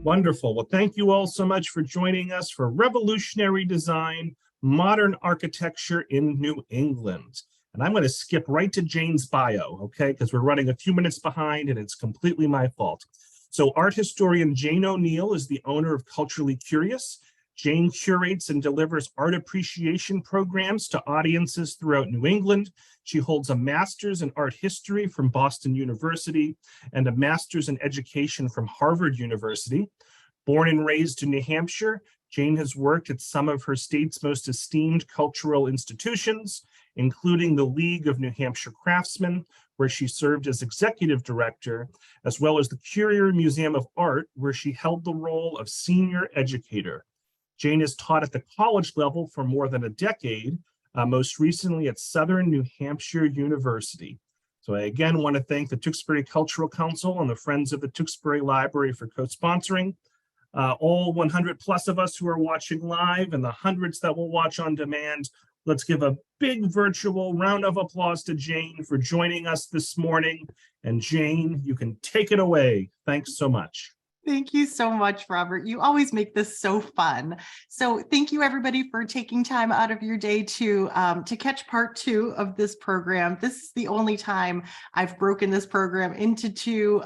Wonderful. Well, thank you all so much for joining us for Revolutionary Design, Modern Architecture in New England. And I'm going to skip right to Jane's bio, okay, because we're running a few minutes behind and it's completely my fault. So art historian Jane Oneail is the owner of Culturally Curious. Jane curates and delivers art appreciation programs to audiences throughout New England. She holds a master's in art history from Boston University and a master's in education from Harvard University. Born and raised in New Hampshire, Jane has worked at some of her state's most esteemed cultural institutions, including the League of New Hampshire Craftsmen, where she served as executive director, as well as the Currier Museum of Art, where she held the role of senior educator. Jane has taught at the college level for more than a decade, most recently at Southern New Hampshire University. So I again want to thank the Tewksbury Cultural Council and the Friends of the Tewksbury Library for co-sponsoring. All 100 plus of us who are watching live and the hundreds that will watch on demand, let's give a big virtual round of applause to Jane for joining us this morning. And Jane, you can take it away. Thanks so much. Thank you so much, Robert. You always make this so fun. So thank you, everybody, for taking time out of your day to catch part 2 of this program. This is the only time I've broken this program into two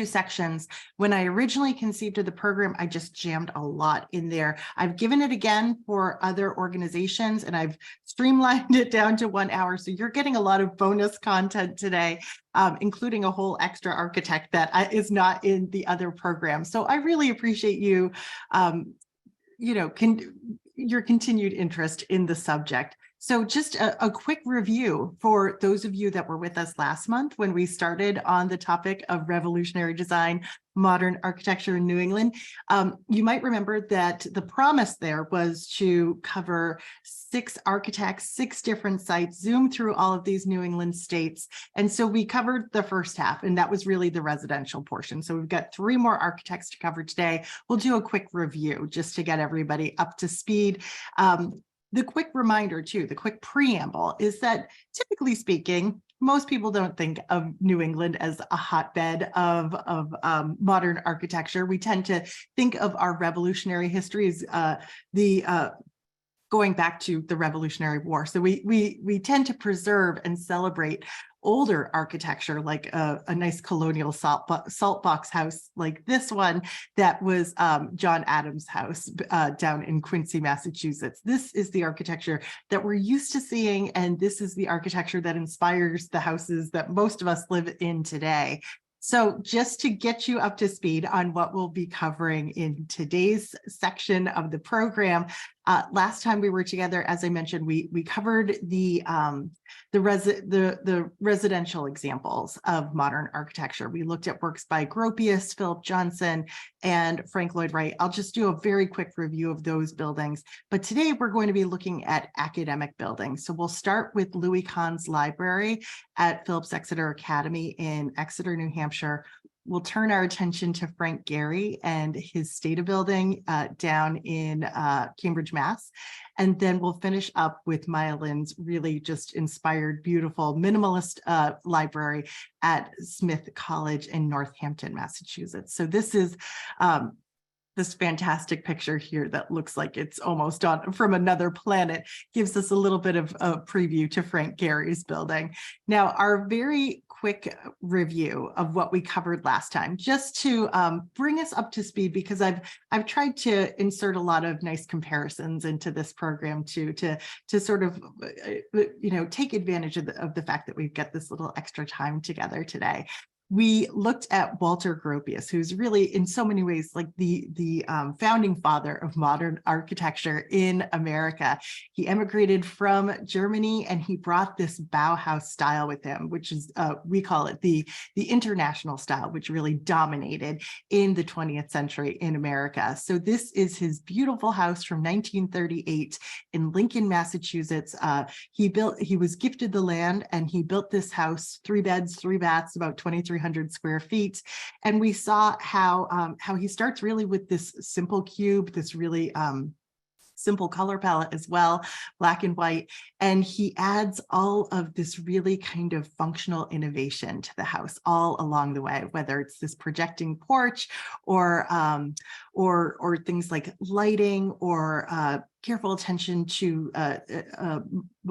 sections. When I originally conceived of the program, I just jammed a lot in there. I've given it again for other organizations and I've streamlined it down to 1 hour. So you're getting a lot of bonus content today, including a whole extra architect that is not in the other program. So I really appreciate you, your continued interest in the subject. So just a quick review for those of you that were with us last month when we started on the topic of revolutionary design, modern architecture in New England. You might remember that the promise there was to cover 6 architects, 6 different sites, zoom through all of these New England states. And so we covered the first half, and that was really the residential portion. So we've got 3 more architects to cover today. We'll do a quick review just to get everybody up to speed. The quick reminder too, the quick preamble is that typically speaking, most people don't think of New England as a hotbed of modern architecture. We tend to think of our revolutionary history as going back to the Revolutionary War. So we tend to preserve and celebrate older architecture, like a nice colonial salt box house like this one that was John Adams' house down in Quincy, Massachusetts. This is the architecture that we're used to seeing, and this is the architecture that inspires the houses that most of us live in today. So just to get you up to speed on what we'll be covering in today's section of the program, last time we were together, as I mentioned, we covered the residential examples of modern architecture. We looked at works by Gropius, Philip Johnson, and Frank Lloyd Wright. I'll just do a very quick review of those buildings. But today we're going to be looking at academic buildings. So we'll start with Louis Kahn's library at Phillips Exeter Academy in Exeter, New Hampshire. We'll turn our attention to Frank Gehry and his Stata building down in Cambridge, Mass. And then we'll finish up with Maya Lin's really just inspired, beautiful, minimalist library at Smith College in Northampton, Massachusetts. So this is this fantastic picture here that looks like it's almost on from another planet, gives us a little bit of a preview to Frank Gehry's building. Now, our very quick review of what we covered last time, just to bring us up to speed, because I've tried to insert a lot of nice comparisons into this program to sort of take advantage of the fact that we've got this little extra time together today. We looked at Walter Gropius, who's really in so many ways like the founding father of modern architecture in America. He emigrated from Germany and he brought this Bauhaus style with him, which is, we call it the international style, which really dominated in the 20th century in America. So this is his beautiful house from 1938 in Lincoln, Massachusetts. He was gifted the land and he built this house, 3 beds, 3 baths, about 2,300 square feet. And we saw how he starts really with this simple cube, this really simple color palette as well, black and white. And he adds all of this really kind of functional innovation to the house all along the way, whether it's this projecting porch or things like lighting or careful attention to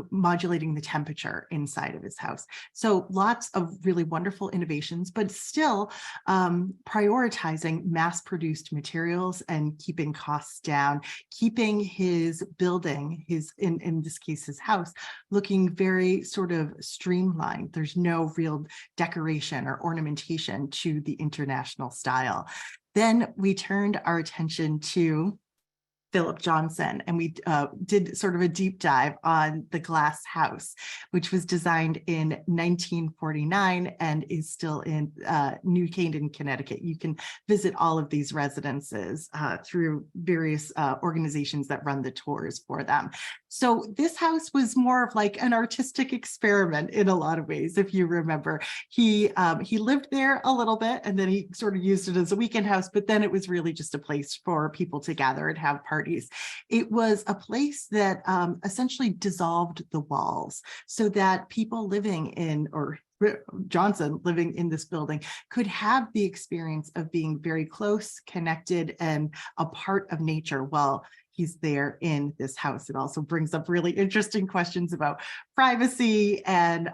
modulating the temperature inside of his house. So lots of really wonderful innovations, but still prioritizing mass-produced materials and keeping costs down, keeping his building, in this case, his house, looking very sort of streamlined. There's no real decoration or ornamentation to the international style. Then we turned our attention to Philip Johnson, and we did sort of a deep dive on the glass house, which was designed in 1949 and is still in New Canaan, Connecticut. You can visit all of these residences through various organizations that run the tours for them. So this house was more of like an artistic experiment in a lot of ways. If you remember, he lived there a little bit, and then he sort of used it as a weekend house, but then it was really just a place for people to gather and have parties. It was a place that essentially dissolved the walls so that people living in, or Johnson living in this building, could have the experience of being very close, connected, and a part of nature while he's there in this house. It also brings up really interesting questions about privacy and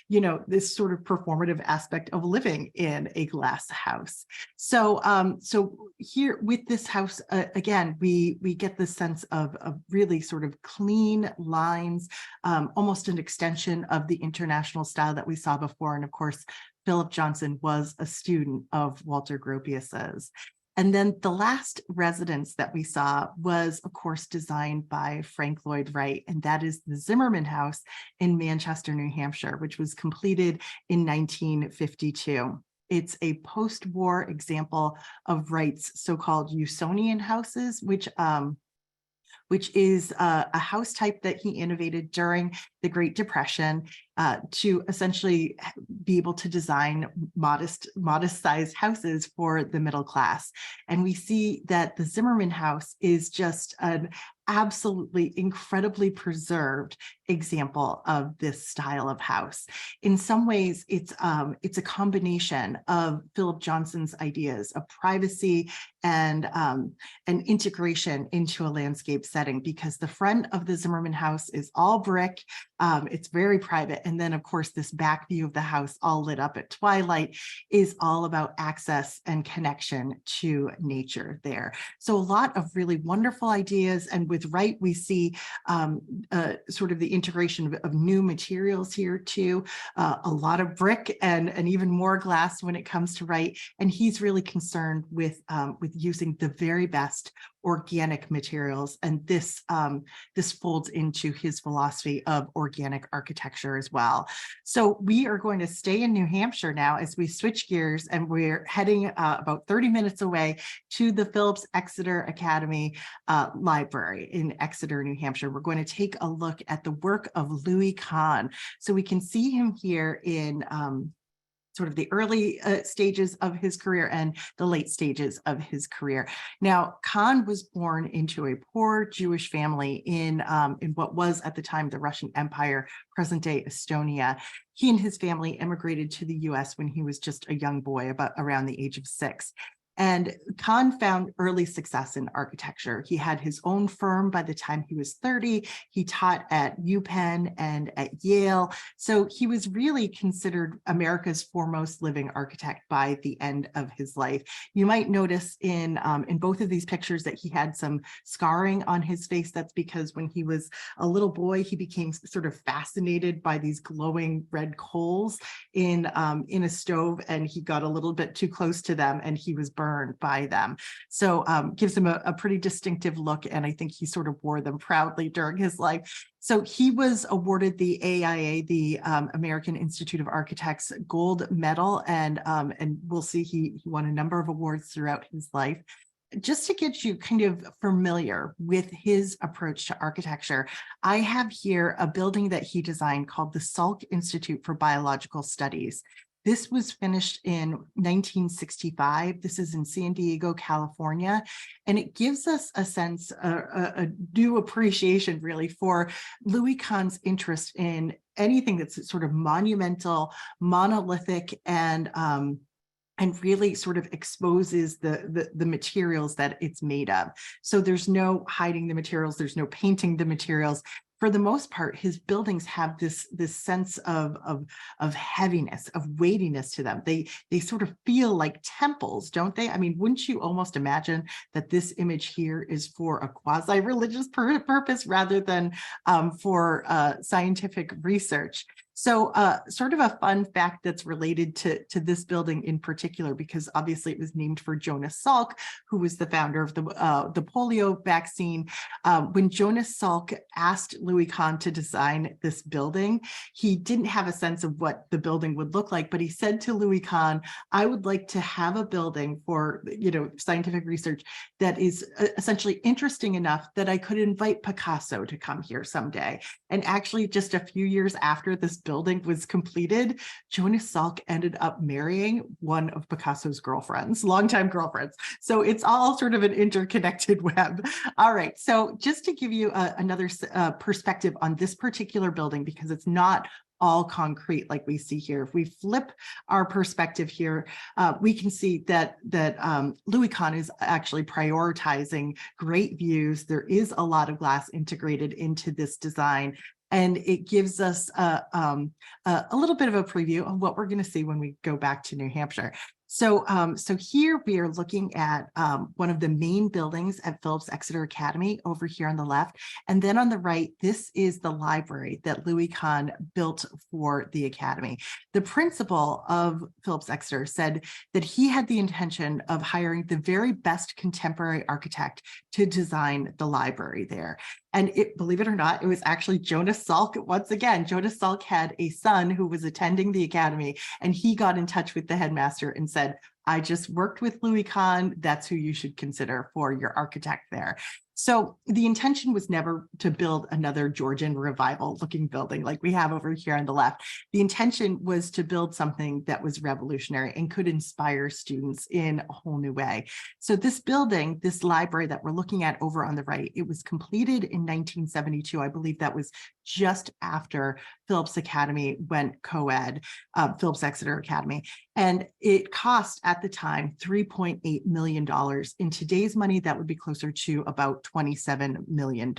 you know, this sort of performative aspect of living in a glass house. So so here with this house, again, we get the sense of really sort of clean lines, almost an extension of the international style that we saw before. And of course, Philip Johnson was a student of Walter Gropius's. And then the last residence that we saw was, of course, designed by Frank Lloyd Wright, and that is the Zimmerman House in Manchester, New Hampshire, which was completed in 1952. It's a post-war example of Wright's so-called Usonian houses, which is a house type that he innovated during the Great Depression to essentially be able to design modest-sized houses for the middle class. And we see that the Zimmerman House is just an absolutely incredibly preserved example of this style of house. In some ways, it's a combination of Philip Johnson's ideas of privacy and integration into a landscape setting, because the front of the Zimmerman House is all brick. It's very private. And then, of course, this back view of the house, all lit up at twilight, is all about access and connection to nature there. So a lot of really wonderful ideas. And with Wright, we see sort of the integration of new materials here too, a lot of brick and even more glass when it comes to Wright. And he's really concerned with using the very best organic materials, and this folds into his philosophy of organic architecture as well. So we are going to stay in New Hampshire now as we switch gears, and we're heading about 30 minutes away to the Phillips Exeter Academy Library in Exeter, New Hampshire. We're going to take a look at the work of Louis Kahn. So we can see him here in sort of the early stages of his career and the late stages of his career. Now, Kahn was born into a poor Jewish family in what was at the time the Russian Empire, present-day Estonia. He and his family immigrated to the US when he was just a young boy, about around the age of 6. And Kahn found early success in architecture. He had his own firm by the time he was 30. He taught at UPenn and at Yale. So he was really considered America's foremost living architect by the end of his life. You might notice in both of these pictures that he had some scarring on his face. That's because when he was a little boy, he became sort of fascinated by these glowing red coals in a stove, and he got a little bit too close to them and he was burned by them. So gives him a pretty distinctive look, and I think he sort of wore them proudly during his life. So he was awarded the AIA, the American Institute of Architects, gold medal, and we'll see he won a number of awards throughout his life. Just to get you kind of familiar with his approach to architecture, I have here a building that he designed called the Salk Institute for Biological Studies. This was finished in 1965. This is in San Diego, California. And it gives us a sense, a due appreciation really for Louis Kahn's interest in anything that's sort of monumental, monolithic, and really sort of exposes the materials that it's made of. So there's no hiding the materials, there's no painting the materials. For the most part, his buildings have this sense of heaviness, of weightiness to them. They sort of feel like temples, don't they? I mean, wouldn't you almost imagine that this image here is for a quasi-religious purpose rather than for scientific research? So sort of a fun fact that's related to this building in particular, because obviously it was named for Jonas Salk, who was the founder of the polio vaccine. When Jonas Salk asked Louis Kahn to design this building, he didn't have a sense of what the building would look like, but he said to Louis Kahn, I would like to have a building for, scientific research that is essentially interesting enough that I could invite Picasso to come here someday. And actually, just a few years after this building was completed, Jonas Salk ended up marrying one of Picasso's girlfriends, longtime girlfriends. So it's all sort of an interconnected web. All right, so just to give you another perspective on this particular building, because it's not all concrete like we see here. If we flip our perspective here, we can see that Louis Kahn is actually prioritizing great views. There is a lot of glass integrated into this design, and it gives us a little bit of a preview of what we're going to see when we go back to New Hampshire. So here we are looking at one of the main buildings at Phillips Exeter Academy over here on the left. And then on the right, this is the library that Louis Kahn built for the Academy. The principal of Phillips Exeter said that he had the intention of hiring the very best contemporary architect to design the library there. And believe it or not, it was actually Jonas Salk. Once again, Jonas Salk had a son who was attending the Academy, and he got in touch with the headmaster and said, I just worked with Louis Kahn. That's who you should consider for your architect there. So the intention was never to build another Georgian revival looking building like we have over here on the left. The intention was to build something that was revolutionary and could inspire students in a whole new way. So this building, this library that we're looking at over on the right, it was completed in 1972. I believe that was just after Phillips Academy went co-ed, Phillips Exeter Academy. And it cost at the time $3.8 million. In today's money, that would be closer to about $27 million.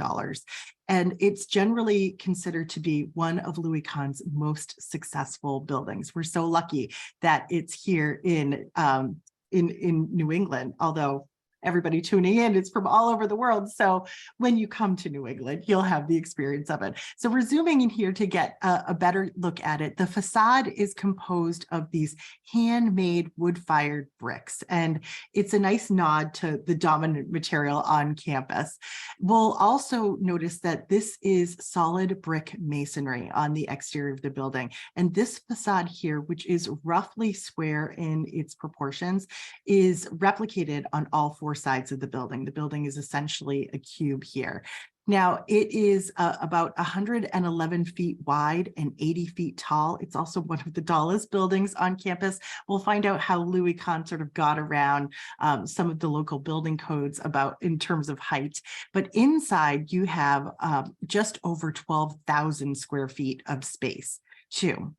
And it's generally considered to be one of Louis Kahn's most successful buildings. We're so lucky that it's here in New England, although everybody tuning in is from all over the world. So when you come to New England, you'll have the experience of it. So we're zooming in here to get a better look at it. The facade is composed of these handmade wood-fired bricks, and it's a nice nod to the dominant material on campus. We'll also notice that this is solid brick masonry on the exterior of the building. And this facade here, which is roughly square in its proportions, is replicated on all four sides of the building. The building is essentially a cube here. Now, it is about 111 feet wide and 80 feet tall. It's also one of the tallest buildings on campus. We'll find out how Louis Kahn sort of got around some of the local building codes in terms of height. But inside, you have just over 12,000 square feet of space, too.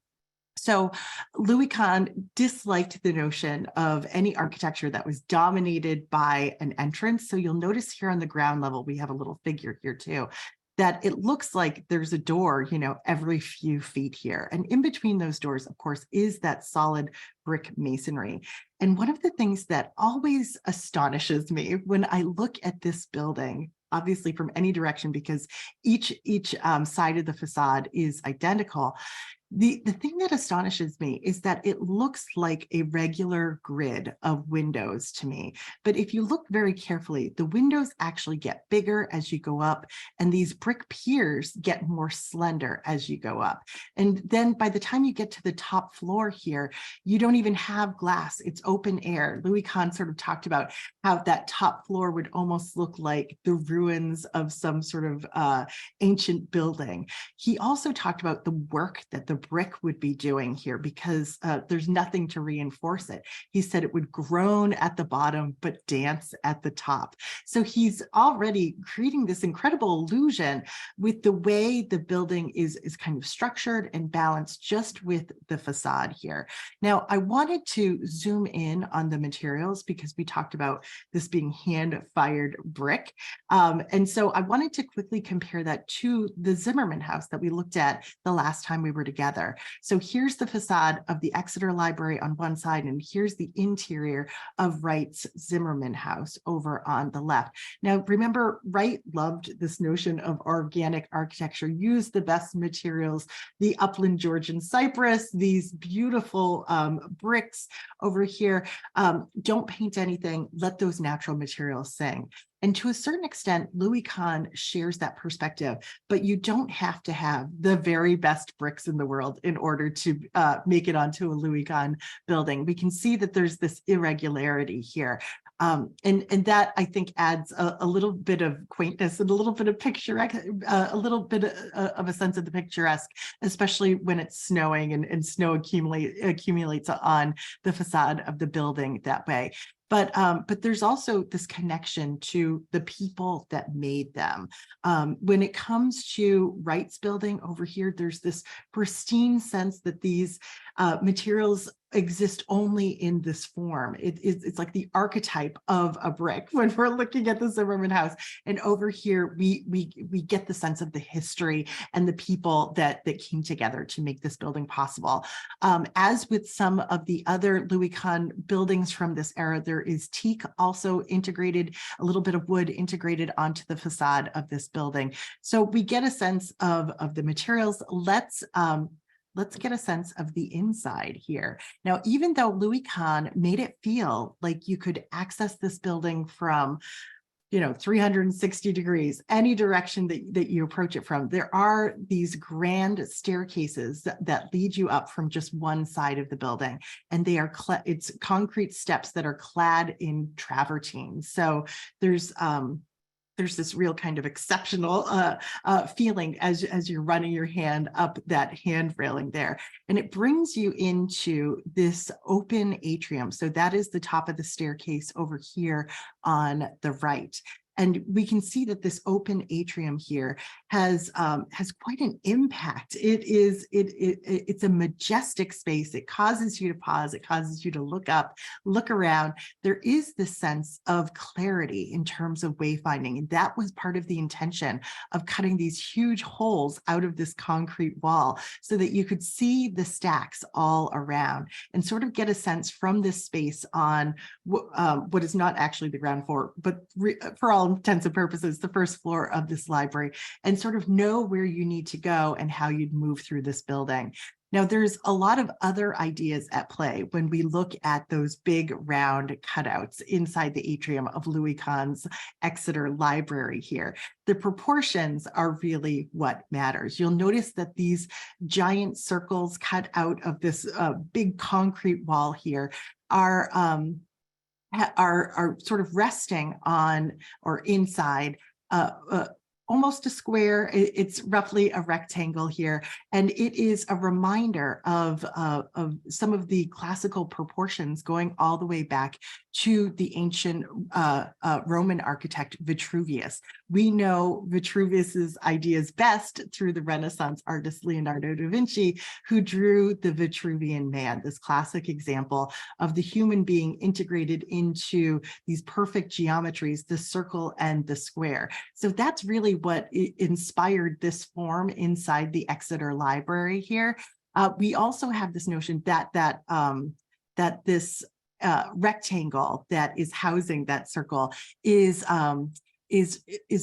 So Louis Kahn disliked the notion of any architecture that was dominated by an entrance. So you'll notice here on the ground level, we have a little figure here too, that it looks like there's a door, every few feet here. And in between those doors, of course, is that solid brick masonry. And one of the things that always astonishes me when I look at this building, obviously from any direction, because each side of the facade is identical, the thing that astonishes me is that it looks like a regular grid of windows to me. But if you look very carefully, the windows actually get bigger as you go up, and these brick piers get more slender as you go up. And then by the time you get to the top floor here, you don't even have glass. It's open air. Louis Kahn sort of talked about how that top floor would almost look like the ruins of some sort of ancient building. He also talked about the work that the brick would be doing here, because there's nothing to reinforce it. He said it would groan at the bottom, but dance at the top. So he's already creating this incredible illusion with the way the building is kind of structured and balanced just with the facade here. Now, I wanted to zoom in on the materials because we talked about this being hand-fired brick. And so I wanted to quickly compare that to the Zimmerman house that we looked at the last time we were together. So here's the facade of the Exeter Library on one side, and here's the interior of Wright's Zimmerman house over on the left. Now, remember, Wright loved this notion of organic architecture, use the best materials, the upland Georgian cypress, these beautiful bricks over here. Don't paint anything, let those natural materials sing. And to a certain extent, Louis Kahn shares that perspective, but you don't have to have the very best bricks in the world in order to make it onto a Louis Kahn building. We can see that there's this irregularity here. And that, I think, adds a little bit of quaintness and a little bit of picturesque, a little bit of a sense of the picturesque, especially when it's snowing and snow accumulates on the facade of the building that way. But there's also this connection to the people that made them. When it comes to Wright's building over here, there's this pristine sense that these materials exist only in this form. It's like the archetype of a brick when we're looking at the Zimmerman house. And over here, we get the sense of the history and the people that came together to make this building possible. As with some of the other Louis Kahn buildings from this era, there is teak also integrated, a little bit of wood integrated onto the facade of this building. So we get a sense of the materials. Let's get a sense of the inside here. Now, even though Louis Kahn made it feel like you could access this building from 360 degrees, any direction that you approach it from, there are these grand staircases that lead you up from just one side of the building. And they are, it's concrete steps that are clad in travertine. So there's this real kind of exceptional feeling as you're running your hand up that hand railing there. And it brings you into this open atrium. So that is the top of the staircase over here on the right. And we can see that this open atrium here has quite an impact. It's a majestic space. It causes you to pause. It causes you to look up, look around. There is this sense of clarity in terms of wayfinding. And that was part of the intention of cutting these huge holes out of this concrete wall so that you could see the stacks all around and sort of get a sense from this space on what is not actually the ground floor, but for all intents and purposes, the first floor of this library, and sort of know where you need to go and how you'd move through this building. Now, there's a lot of other ideas at play when we look at those big round cutouts inside the atrium of Louis Kahn's Exeter Library here. The proportions are really what matters. You'll notice that these giant circles cut out of this big concrete wall here are sort of resting on or inside almost a square. It's roughly a rectangle here, and it is a reminder of some of the classical proportions going all the way back to the ancient Roman architect Vitruvius. We know Vitruvius's ideas best through the Renaissance artist Leonardo da Vinci, who drew the Vitruvian Man, this classic example of the human being integrated into these perfect geometries, the circle and the square. So that's really what inspired this form inside the Exeter Library here. We also have this notion that this rectangle that is housing that circle is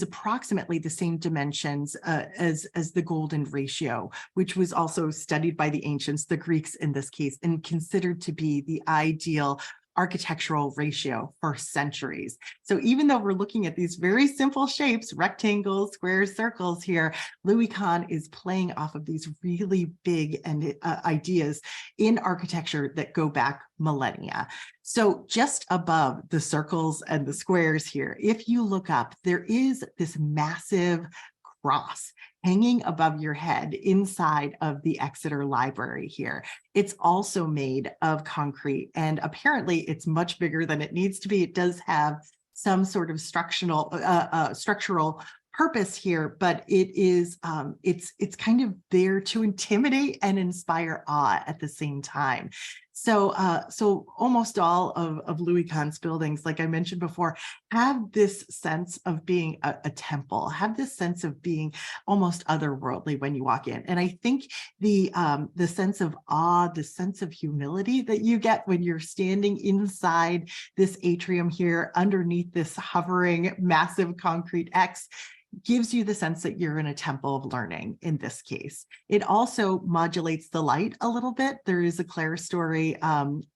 approximately the same dimensions as the golden ratio, which was also studied by the ancients, the Greeks in this case, and considered to be the ideal architectural ratio for centuries. So even though we're looking at these very simple shapes, rectangles, squares, circles here, Louis Kahn is playing off of these really big ideas in architecture that go back millennia. So just above the circles and the squares here, if you look up, there is this massive cross hanging above your head inside of the Exeter Library here. It's also made of concrete, and apparently it's much bigger than it needs to be. It does have some sort of structural purpose here, but it is it's kind of there to intimidate and inspire awe at the same time. So so almost all of Louis Kahn's buildings, like I mentioned before, have this sense of being a temple, have this sense of being almost otherworldly when you walk in. And I think the sense of awe, the sense of humility that you get when you're standing inside this atrium here underneath this hovering massive concrete X gives you the sense that you're in a temple of learning in this case. It also modulates the light a little bit. There is a clerestory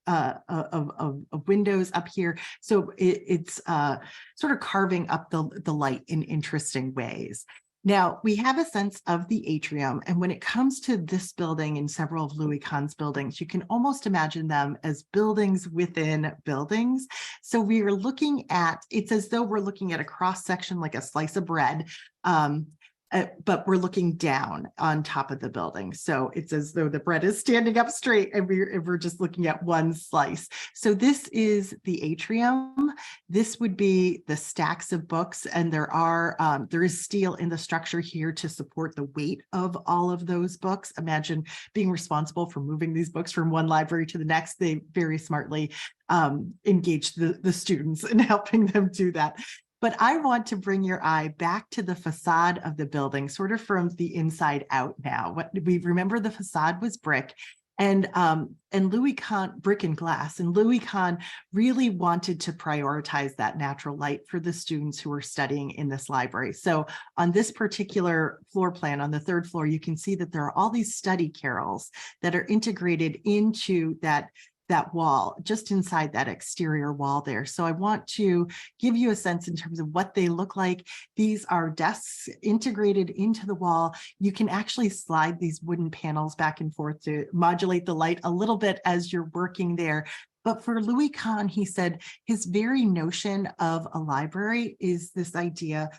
of windows up here. So it's sort of carving up the light in interesting ways. Now, we have a sense of the atrium, and when it comes to this building and several of Louis Kahn's buildings, you can almost imagine them as buildings within buildings. So we are looking at, it's as though we're looking at a cross section like a slice of bread, but we're looking down on top of the building. So it's as though the bread is standing up straight and we're just looking at one slice. So this is the atrium. This would be the stacks of books, and there is steel in the structure here to support the weight of all of those books. Imagine being responsible for moving these books from one library to the next. They very smartly engage the students in helping them do that. But I want to bring your eye back to the facade of the building, sort of from the inside out now. What we remember, the facade was brick, and Louis Kahn, brick and glass, and Louis Kahn really wanted to prioritize that natural light for the students who were studying in this library. So on this particular floor plan, on the third floor, you can see that there are all these study carrels that are integrated into that wall, just inside that exterior wall there. So I want to give you a sense in terms of what they look like. These are desks integrated into the wall. You can actually slide these wooden panels back and forth to modulate the light a little bit as you're working there. But for Louis Kahn, he said his very notion of a library is this idea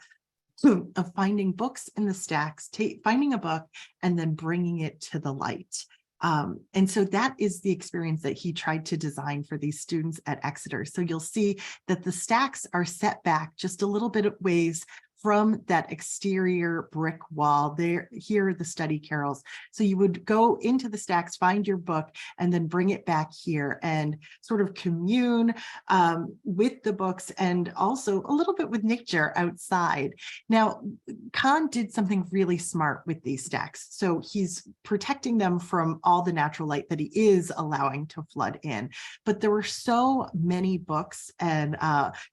of finding books in the stacks, finding a book, and then bringing it to the light. And so that is the experience that he tried to design for these students at Exeter. So you'll see that the stacks are set back just a little bit of ways from that exterior brick wall. Here are the study carrels. So you would go into the stacks, find your book, and then bring it back here and sort of commune with the books and also a little bit with nature outside. Now, Kahn did something really smart with these stacks. So he's protecting them from all the natural light that he is allowing to flood in. But there were so many books and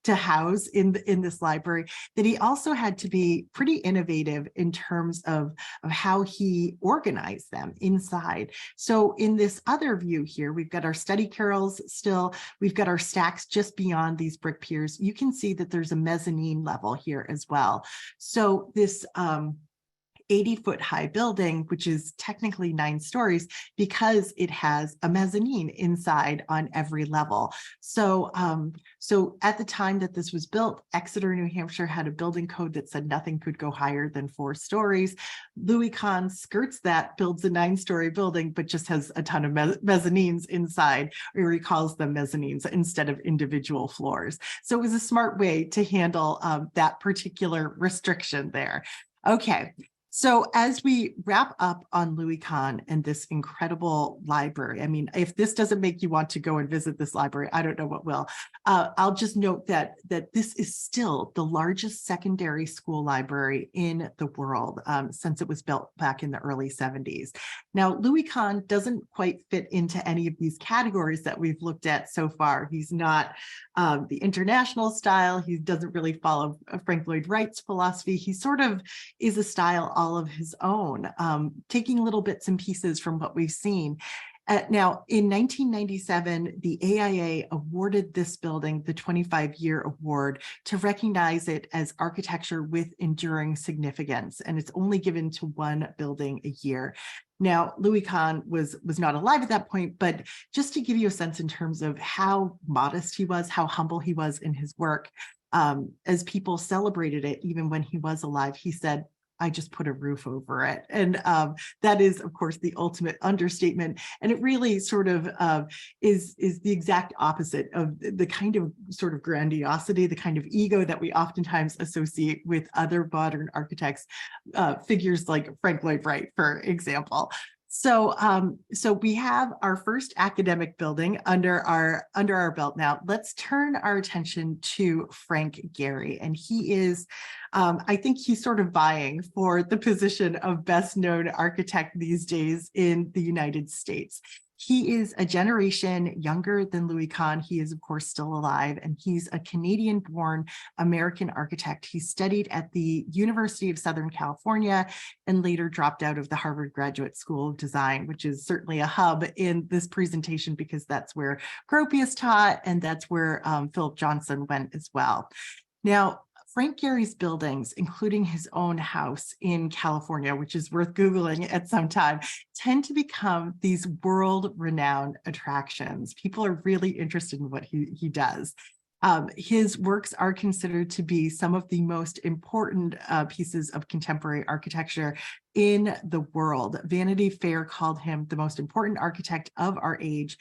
to house in this library that he also had to be pretty innovative in terms of how he organized them inside. So in this other view here, we've got our study carrels still, we've got our stacks just beyond these brick piers. You can see that there's a mezzanine level here as well. So this 80-foot high building, which is technically 9 stories because it has a mezzanine inside on every level. So, so at the time that this was built, Exeter, New Hampshire had a building code that said nothing could go higher than 4 stories. Louis Kahn skirts that, builds a 9-story building, but just has a ton of mezzanines inside, or he calls them mezzanines instead of individual floors. So it was a smart way to handle that particular restriction there. Okay. So as we wrap up on Louis Kahn and this incredible library, I mean, if this doesn't make you want to go and visit this library, I don't know what will. I'll just note that this is still the largest secondary school library in the world since it was built back in the early 70s. Now, Louis Kahn doesn't quite fit into any of these categories that we've looked at so far. He's not the international style. He doesn't really follow Frank Lloyd Wright's philosophy. He sort of is a style all of his own, taking little bits and pieces from what we've seen. Now, in 1997, the AIA awarded this building the 25-year award to recognize it as architecture with enduring significance, and it's only given to one building a year. Now, Louis Kahn was not alive at that point, but just to give you a sense in terms of how modest he was, how humble he was in his work, as people celebrated it, even when he was alive, he said, I just put a roof over it. And that is, of course, the ultimate understatement. And it really sort of is the exact opposite of the kind of sort of grandiosity, the kind of ego that we oftentimes associate with other modern architects, figures like Frank Lloyd Wright, for example. So we have our first academic building under our belt now. Let's turn our attention to Frank Gehry, and he is, I think he's sort of vying for the position of best known architect these days in the United States. He is a generation younger than Louis Kahn. He is, of course, still alive, and he's a Canadian-born American architect. He studied at the University of Southern California and later dropped out of the Harvard Graduate School of Design, which is certainly a hub in this presentation because that's where Gropius taught, and that's where Philip Johnson went as well. Now, Frank Gehry's buildings, including his own house in California, which is worth Googling at some time, tend to become these world-renowned attractions. People are really interested in what he does. His works are considered to be some of the most important pieces of contemporary architecture in the world. Vanity Fair called him the most important architect of our age.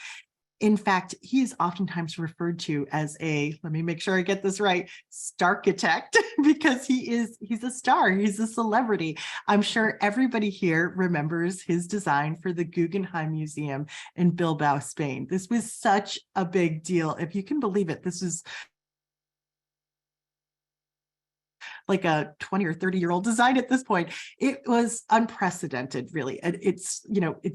In fact, he is oftentimes referred to as let me make sure I get this right, starchitect, because he's a star, he's a celebrity. I'm sure everybody here remembers his design for the Guggenheim Museum in Bilbao, Spain. This was such a big deal. If you can believe it, this is like a 20 or 30-year-old design at this point. It was unprecedented, really. It's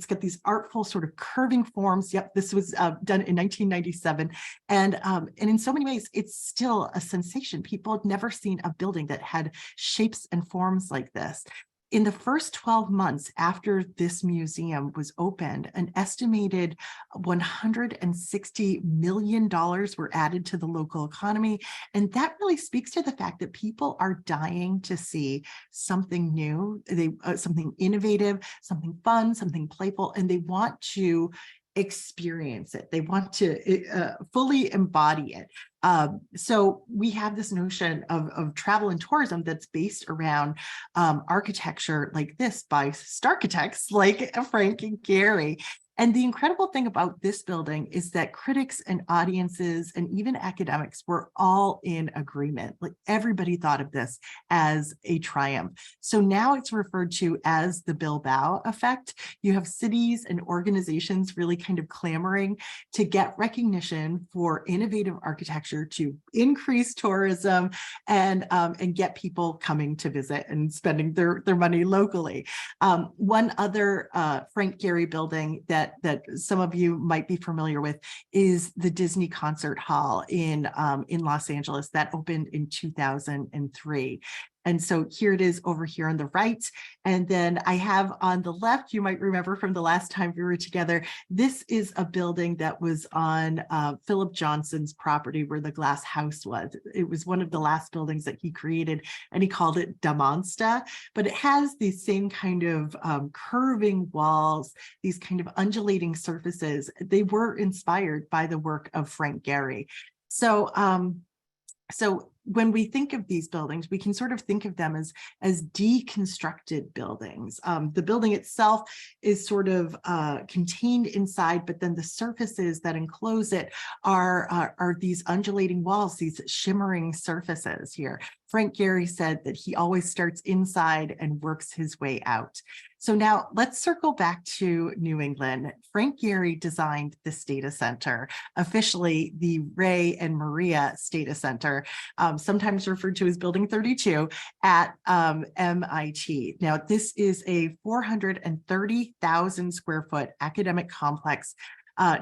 got these artful sort of curving forms. Yep, this was done in 1997. And in so many ways, it's still a sensation. People had never seen a building that had shapes and forms like this. In the first 12 months after this museum was opened, an estimated $160 million were added to the local economy. And that really speaks to the fact that people are dying to see something new, something innovative, something fun, something playful, and they want to experience it. They want to fully embody it. So we have this notion of travel and tourism that's based around architecture like this by starchitects like Frank Gehry. And the incredible thing about this building is that critics and audiences and even academics were all in agreement. Like everybody thought of this as a triumph. So now it's referred to as the Bilbao effect. You have cities and organizations really kind of clamoring to get recognition for innovative architecture, to increase tourism, and get people coming to visit and spending their money locally. One other Frank Gehry building that some of you might be familiar with is the Disney Concert Hall in Los Angeles that opened in 2003. And so here it is over here on the right. And then I have on the left, you might remember from the last time we were together, this is a building that was on Philip Johnson's property where the glass house was. It was one of the last buildings that he created, and he called it Da Monsta, but it has these same kind of curving walls, these kind of undulating surfaces. They were inspired by the work of Frank Gehry. So when we think of these buildings, we can sort of think of them as deconstructed buildings. The building itself is sort of contained inside, but then the surfaces that enclose it are these undulating walls, these shimmering surfaces here. Frank Gehry said that he always starts inside and works his way out. So now let's circle back to New England. Frank Gehry designed this data center, officially the Ray and Maria Data Center, sometimes referred to as Building 32 at MIT. Now, this is a 430,000 square foot academic complex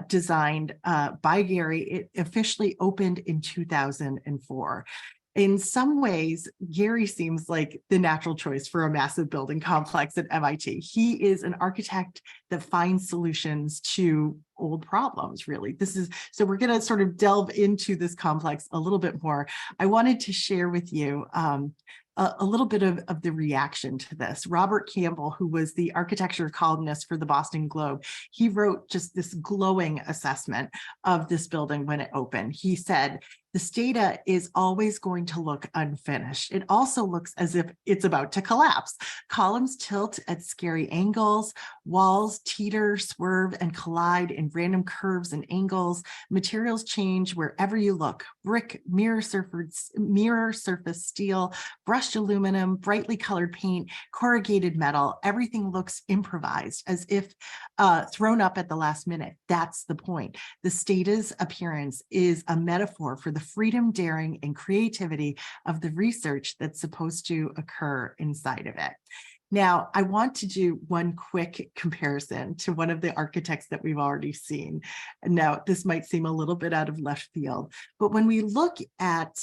designed by Gehry. It officially opened in 2004. In some ways, Gehry seems like the natural choice for a massive building complex at MIT. He is an architect that finds solutions to old problems, really. So we're going to sort of delve into this complex a little bit more. I wanted to share with you a little bit of the reaction to this. Robert Campbell, who was the architecture columnist for the Boston Globe, he wrote just this glowing assessment of this building when it opened. He said, the stata is always going to look unfinished. It also looks as if it's about to collapse. Columns tilt at scary angles, walls teeter, swerve, and collide in random curves and angles. Materials change wherever you look. Brick, mirror surface steel, brushed aluminum, brightly colored paint, corrugated metal. Everything looks improvised, as if thrown up at the last minute. That's the point. The stata's appearance is a metaphor for the freedom, daring, and creativity of the research that's supposed to occur inside of it. Now, I want to do one quick comparison to one of the architects that we've already seen. Now, this might seem a little bit out of left field, but when we look at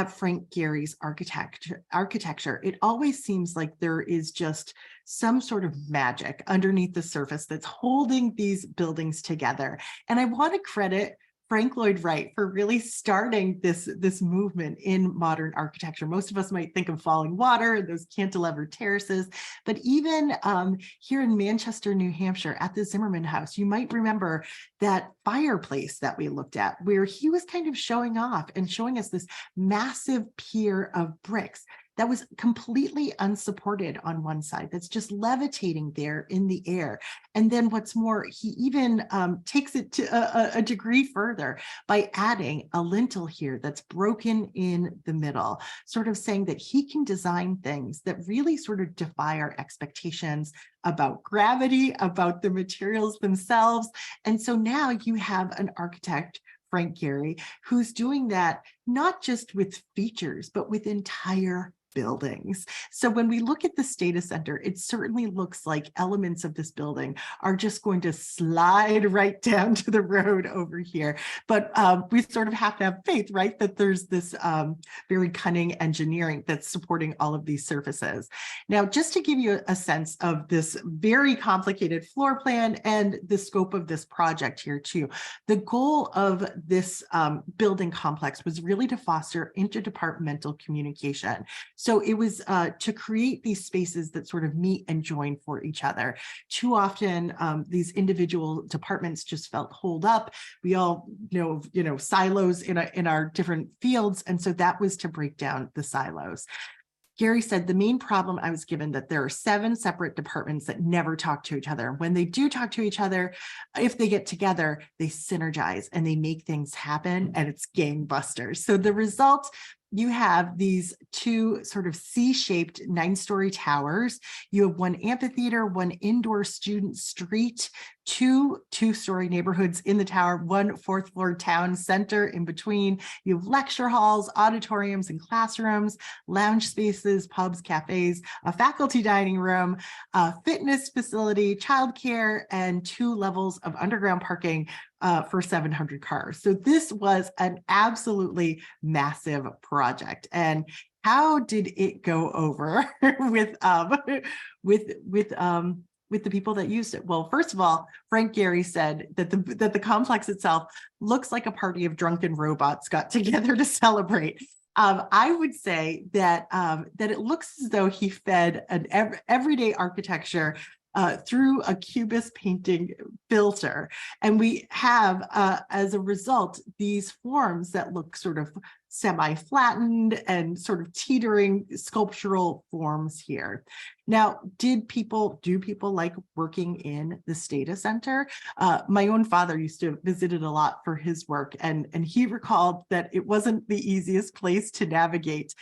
Frank Gehry's architecture, it always seems like there is just some sort of magic underneath the surface that's holding these buildings together. And I want to credit Frank Lloyd Wright for really starting this movement in modern architecture. Most of us might think of falling water, those cantilever terraces, but even here in Manchester, New Hampshire, at the Zimmerman House, you might remember that fireplace that we looked at, where he was kind of showing off and showing us this massive pier of bricks that was completely unsupported on one side, that's just levitating there in the air. And then what's more, he even takes it to a degree further by adding a lintel here that's broken in the middle, sort of saying that he can design things that really sort of defy our expectations about gravity, about the materials themselves. And so now you have an architect, Frank Gehry, who's doing that not just with features, but with entire buildings. So when we look at the Stata Center, it certainly looks like elements of this building are just going to slide right down to the road over here. But we sort of have to have faith, right, that there's this very cunning engineering that's supporting all of these surfaces. Now, just to give you a sense of this very complicated floor plan and the scope of this project here too, the goal of this building complex was really to foster interdepartmental communication. So it was to create these spaces that sort of meet and join for each other. Too often, these individual departments just felt holed up. We all know, silos in our different fields, and so that was to break down the silos. Gehry said, the main problem I was given that there are 7 separate departments that never talk to each other. When they do talk to each other, if they get together, they synergize and they make things happen, and it's gangbusters. So the result, you have these 2 sort of C-shaped 9-story towers. You have one amphitheater, one indoor student street, 2 2-story neighborhoods in the tower, 1 4th-floor town center in between. You have lecture halls, auditoriums and classrooms, lounge spaces, pubs, cafes, a faculty dining room, a fitness facility, childcare, and 2 levels of underground parking for 700 cars. So this was an absolutely massive project. And how did it go over with the people that used it? Well, first of all, Frank Gehry said that the complex itself looks like a party of drunken robots got together to celebrate. I would say that it looks as though he fed an everyday architecture through a Cubist painting filter. And we have, as a result, these forms that look sort of semi-flattened and sort of teetering sculptural forms here. Now, do people like working in the Stata Center? My own father used to visit it a lot for his work, and he recalled that it wasn't the easiest place to navigate.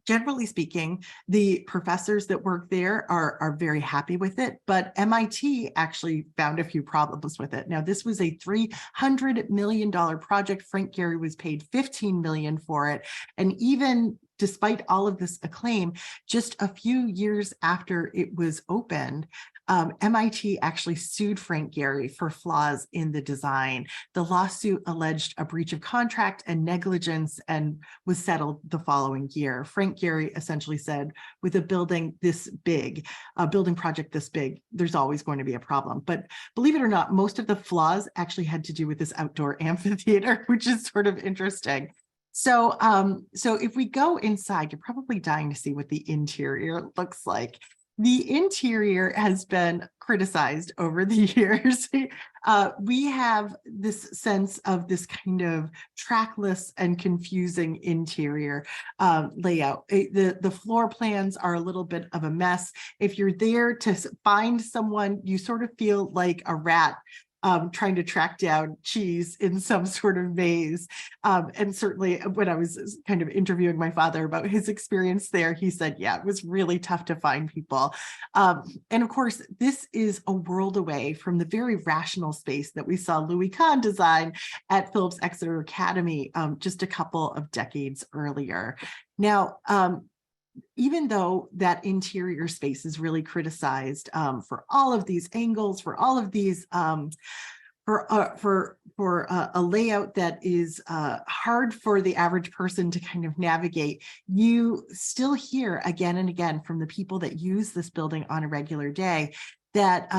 Generally speaking, the professors that work there are very happy with it, but MIT actually found a few problems with it. Now, this was a $300 million project. Frank Gehry was paid $15 million for it. And even despite all of this acclaim, just a few years after it was opened, MIT actually sued Frank Gehry for flaws in the design. The lawsuit alleged a breach of contract and negligence and was settled the following year. Frank Gehry essentially said, with a building this big, a building project this big, there's always going to be a problem. But believe it or not, most of the flaws actually had to do with this outdoor amphitheater, which is sort of interesting. So, so if we go inside, you're probably dying to see what the interior looks like. The interior has been criticized over the years. We have this sense of this kind of trackless and confusing interior layout. The floor plans are a little bit of a mess. If you're there to find someone, you sort of feel like a rat trying to track down cheese in some sort of maze. And certainly when I was kind of interviewing my father about his experience there, he said, yeah, it was really tough to find people. And of course, this is a world away from the very rational space that we saw Louis Kahn design at Phillips Exeter Academy just a couple of decades earlier. Now, even though that interior space is really criticized for all of these angles, for all of these, for a layout that is hard for the average person to kind of navigate, you still hear again and again from the people that use this building on a regular day that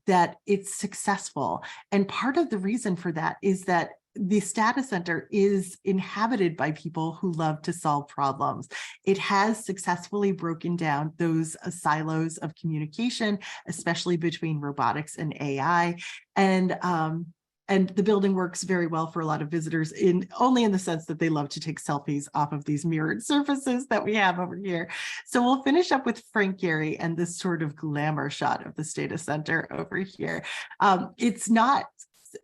that it's successful. And part of the reason for that is that the Stata Center is inhabited by people who love to solve problems. It has successfully broken down those silos of communication, especially between robotics and AI. And the building works very well for a lot of visitors only in the sense that they love to take selfies off of these mirrored surfaces that we have over here. So we'll finish up with Frank Gehry and this sort of glamour shot of the Stata Center over here. It's not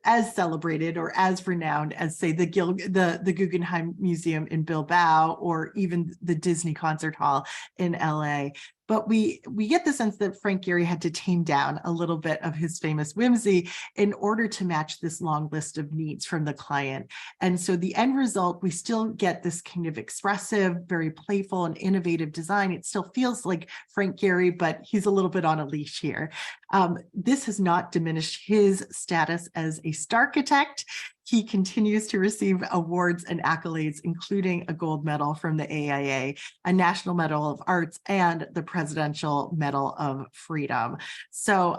as celebrated or as renowned as, say, the Guggenheim Museum in Bilbao or even the Disney Concert Hall in LA. But we get the sense that Frank Gehry had to tame down a little bit of his famous whimsy in order to match this long list of needs from the client. And so the end result, we still get this kind of expressive, very playful and innovative design. It still feels like Frank Gehry, but he's a little bit on a leash here. This has not diminished his status as a starchitect. He continues to receive awards and accolades, including a gold medal from the AIA, a National Medal of Arts, and the Presidential Medal of Freedom. So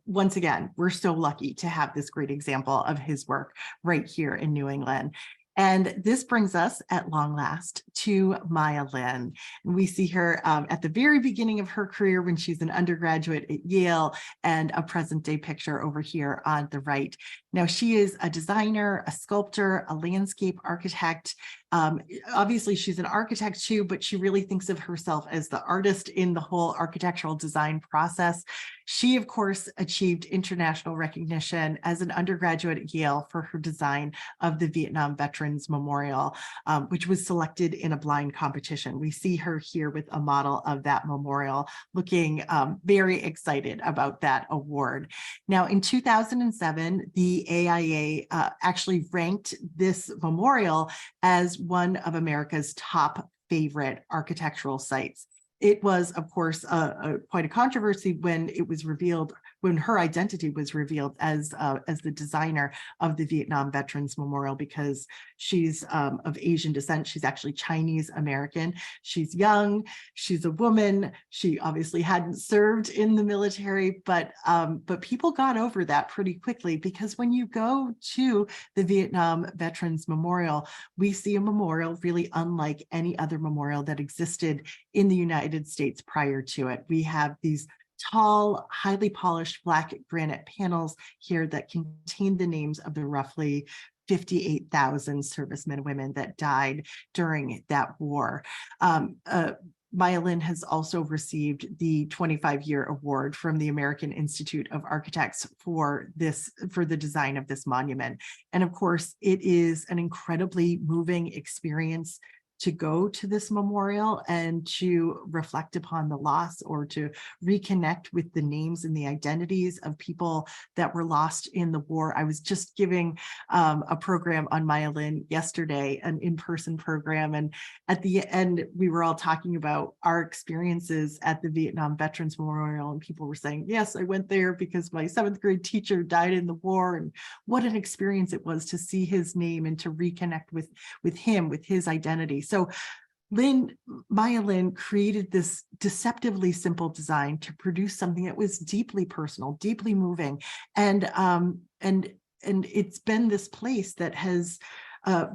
once again, we're so lucky to have this great example of his work right here in New England. And this brings us at long last to Maya Lin. And we see her at the very beginning of her career when she's an undergraduate at Yale, and a present day picture over here on the right. Now, she is a designer, a sculptor, a landscape architect. Obviously, she's an architect too, but she really thinks of herself as the artist in the whole architectural design process. She, of course, achieved international recognition as an undergraduate at Yale for her design of the Vietnam Veterans Memorial, which was selected in a blind competition. We see her here with a model of that memorial, looking very excited about that award. Now, in 2007, the AIA actually ranked this memorial as one of America's top favorite architectural sites. It was, of course, quite a controversy when it was revealed, when her identity was revealed as the designer of the Vietnam Veterans Memorial, because she's of Asian descent. She's actually Chinese American. She's young. She's a woman. She obviously hadn't served in the military, but people got over that pretty quickly, because when you go to the Vietnam Veterans Memorial, we see a memorial really unlike any other memorial that existed in the United States prior to it. We have these tall, highly polished black granite panels here that contain the names of the roughly 58,000 servicemen and women that died during that war. Maya Lin has also received the 25-year award from the American Institute of Architects for the design of this monument. And of course, it is an incredibly moving experience to go to this memorial and to reflect upon the loss, or to reconnect with the names and the identities of people that were lost in the war. I was just giving a program on Maya Lin yesterday, an in-person program, and at the end, we were all talking about our experiences at the Vietnam Veterans Memorial, and people were saying, yes, I went there because my 7th grade teacher died in the war, and what an experience it was to see his name and to reconnect with him, with his identity. So Maya Lin created this deceptively simple design to produce something that was deeply personal, deeply moving. And it's been this place that has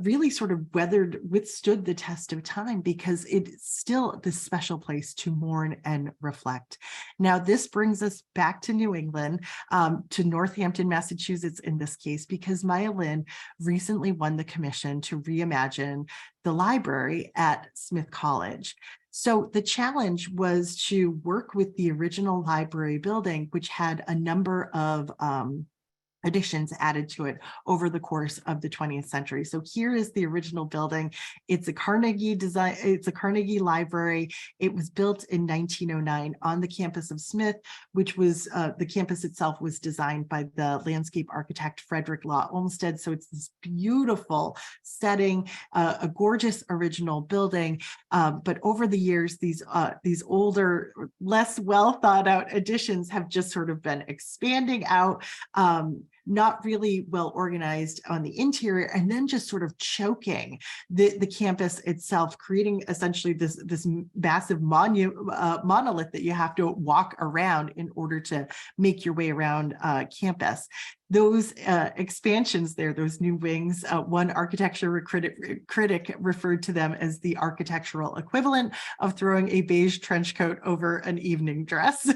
really sort of withstood the test of time because it's still this special place to mourn and reflect. Now, this brings us back to New England, to Northampton, Massachusetts in this case, because Maya Lin recently won the commission to reimagine the library at Smith College. So the challenge was to work with the original library building, which had a number of additions added to it over the course of the 20th century. So here is the original building. It's a Carnegie design, it's a Carnegie library. It was built in 1909 on the campus of Smith, which was, the campus itself was designed by the landscape architect Frederick Law Olmsted. So it's this beautiful setting, a gorgeous original building. But over the years, these older, less well thought out additions have just sort of been expanding out, not really well organized on the interior, and then just sort of choking the campus itself, creating essentially this massive monolith that you have to walk around in order to make your way around campus. Those expansions there, those new wings, one architecture critic referred to them as the architectural equivalent of throwing a beige trench coat over an evening dress.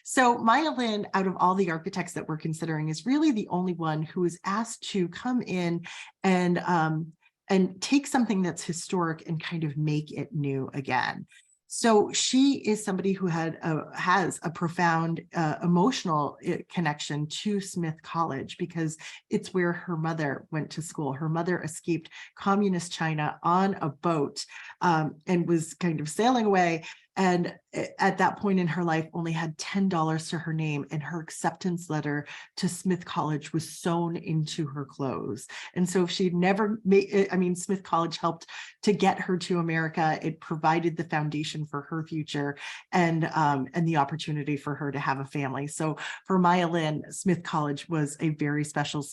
So Maya Lin, out of all the architects that we're considering, is really the only one who is asked to come in and take something that's historic and kind of make it new again. So she is somebody who has a profound emotional connection to Smith College because it's where her mother went to school. Her mother escaped communist China on a boat and was kind of sailing away. And at that point in her life, only had $10 to her name, and her acceptance letter to Smith College was sewn into her clothes. And so if she'd never made, Smith College helped to get her to America. It provided the foundation for her future and the opportunity for her to have a family. So for Maya Lin, Smith College was a very special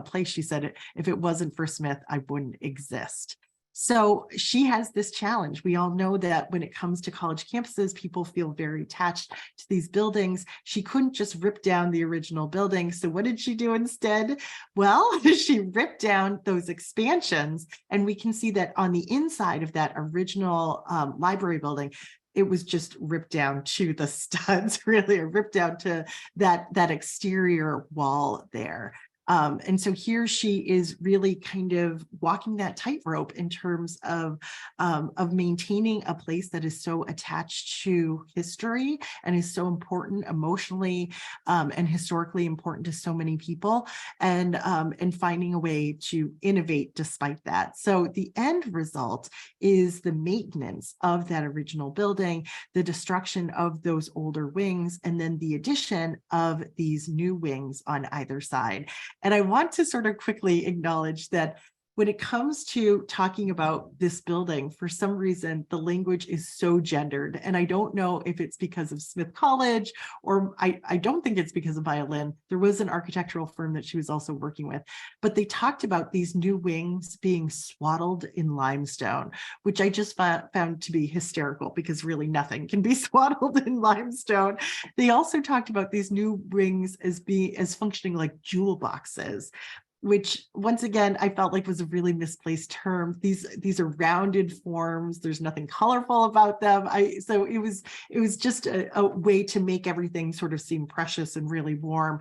place. She said, if it wasn't for Smith, I wouldn't exist. So she has this challenge. We all know that when it comes to college campuses, people feel very attached to these buildings. She couldn't just rip down the original building. So what did she do instead? Well, she ripped down those expansions. And we can see that on the inside of that original library building, it was just ripped down to the studs, really, or ripped down to that exterior wall there. And so here she is really kind of walking that tightrope in terms of maintaining a place that is so attached to history and is so important emotionally and historically important to so many people, and finding a way to innovate despite that. So the end result is the maintenance of that original building, the destruction of those older wings, and then the addition of these new wings on either side. And I want to sort of quickly acknowledge that when it comes to talking about this building, for some reason, the language is so gendered. And I don't know if it's because of Smith College, or I don't think it's because of Maya Lin. There was an architectural firm that she was also working with, but they talked about these new wings being swaddled in limestone, which I just found to be hysterical because really nothing can be swaddled in limestone. They also talked about these new wings as functioning like jewel boxes, which once again, I felt like was a really misplaced term. These are rounded forms. There's nothing colorful about them. So it was just a way to make everything sort of seem precious and really warm.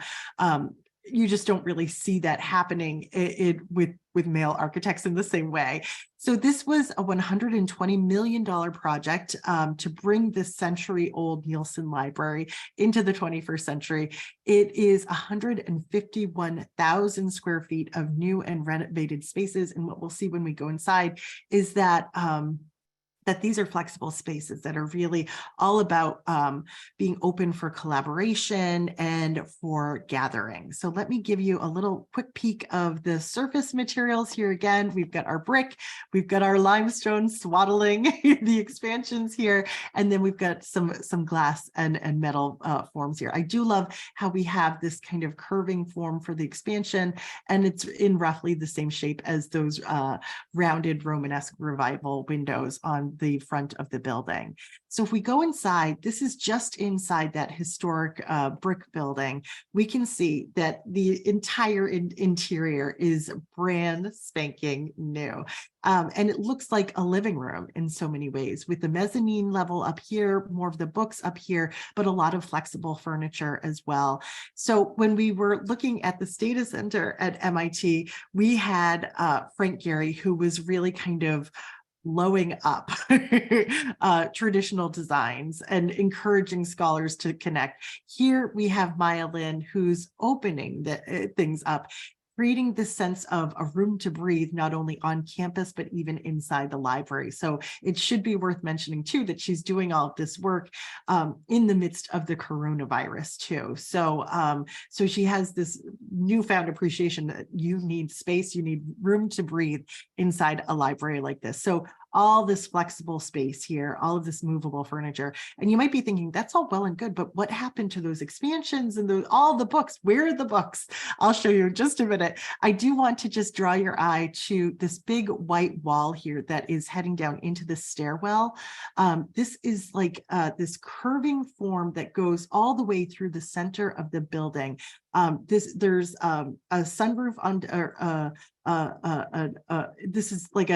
You just don't really see that happening with male architects in the same way. So this was a $120 million project to bring this century-old Nielsen Library into the 21st century. It is 151,000 square feet of new and renovated spaces. And what we'll see when we go inside is that that these are flexible spaces that are really all about being open for collaboration and for gathering. So let me give you a little quick peek of the surface materials here. Again, we've got our brick, we've got our limestone swaddling the expansions here, and then we've got some glass and metal forms here. I do love how we have this kind of curving form for the expansion, and it's in roughly the same shape as those rounded Romanesque revival windows on on the front of the building. So if we go inside, this is just inside that historic brick building. We can see that the entire interior is brand spanking new. And it looks like a living room in so many ways, with the mezzanine level up here, more of the books up here, but a lot of flexible furniture as well. So when we were looking at the Data Center at MIT, we had Frank Gehry, who was really kind of blowing up traditional designs and encouraging scholars to connect. Here we have Maya Lin, who's opening things up, creating this sense of a room to breathe, not only on campus, but even inside the library. So it should be worth mentioning too, that she's doing all of this work in the midst of the coronavirus too. So, so she has this newfound appreciation that you need space, you need room to breathe inside a library like this. So all this flexible space here, all of this movable furniture. And you might be thinking, that's all well and good, but what happened to those expansions and all the books? Where are the books? I'll show you in just a minute. I do want to just draw your eye to this big white wall here that is heading down into the stairwell. This is like this curving form that goes all the way through the center of the building. There's a sunroof under, this is like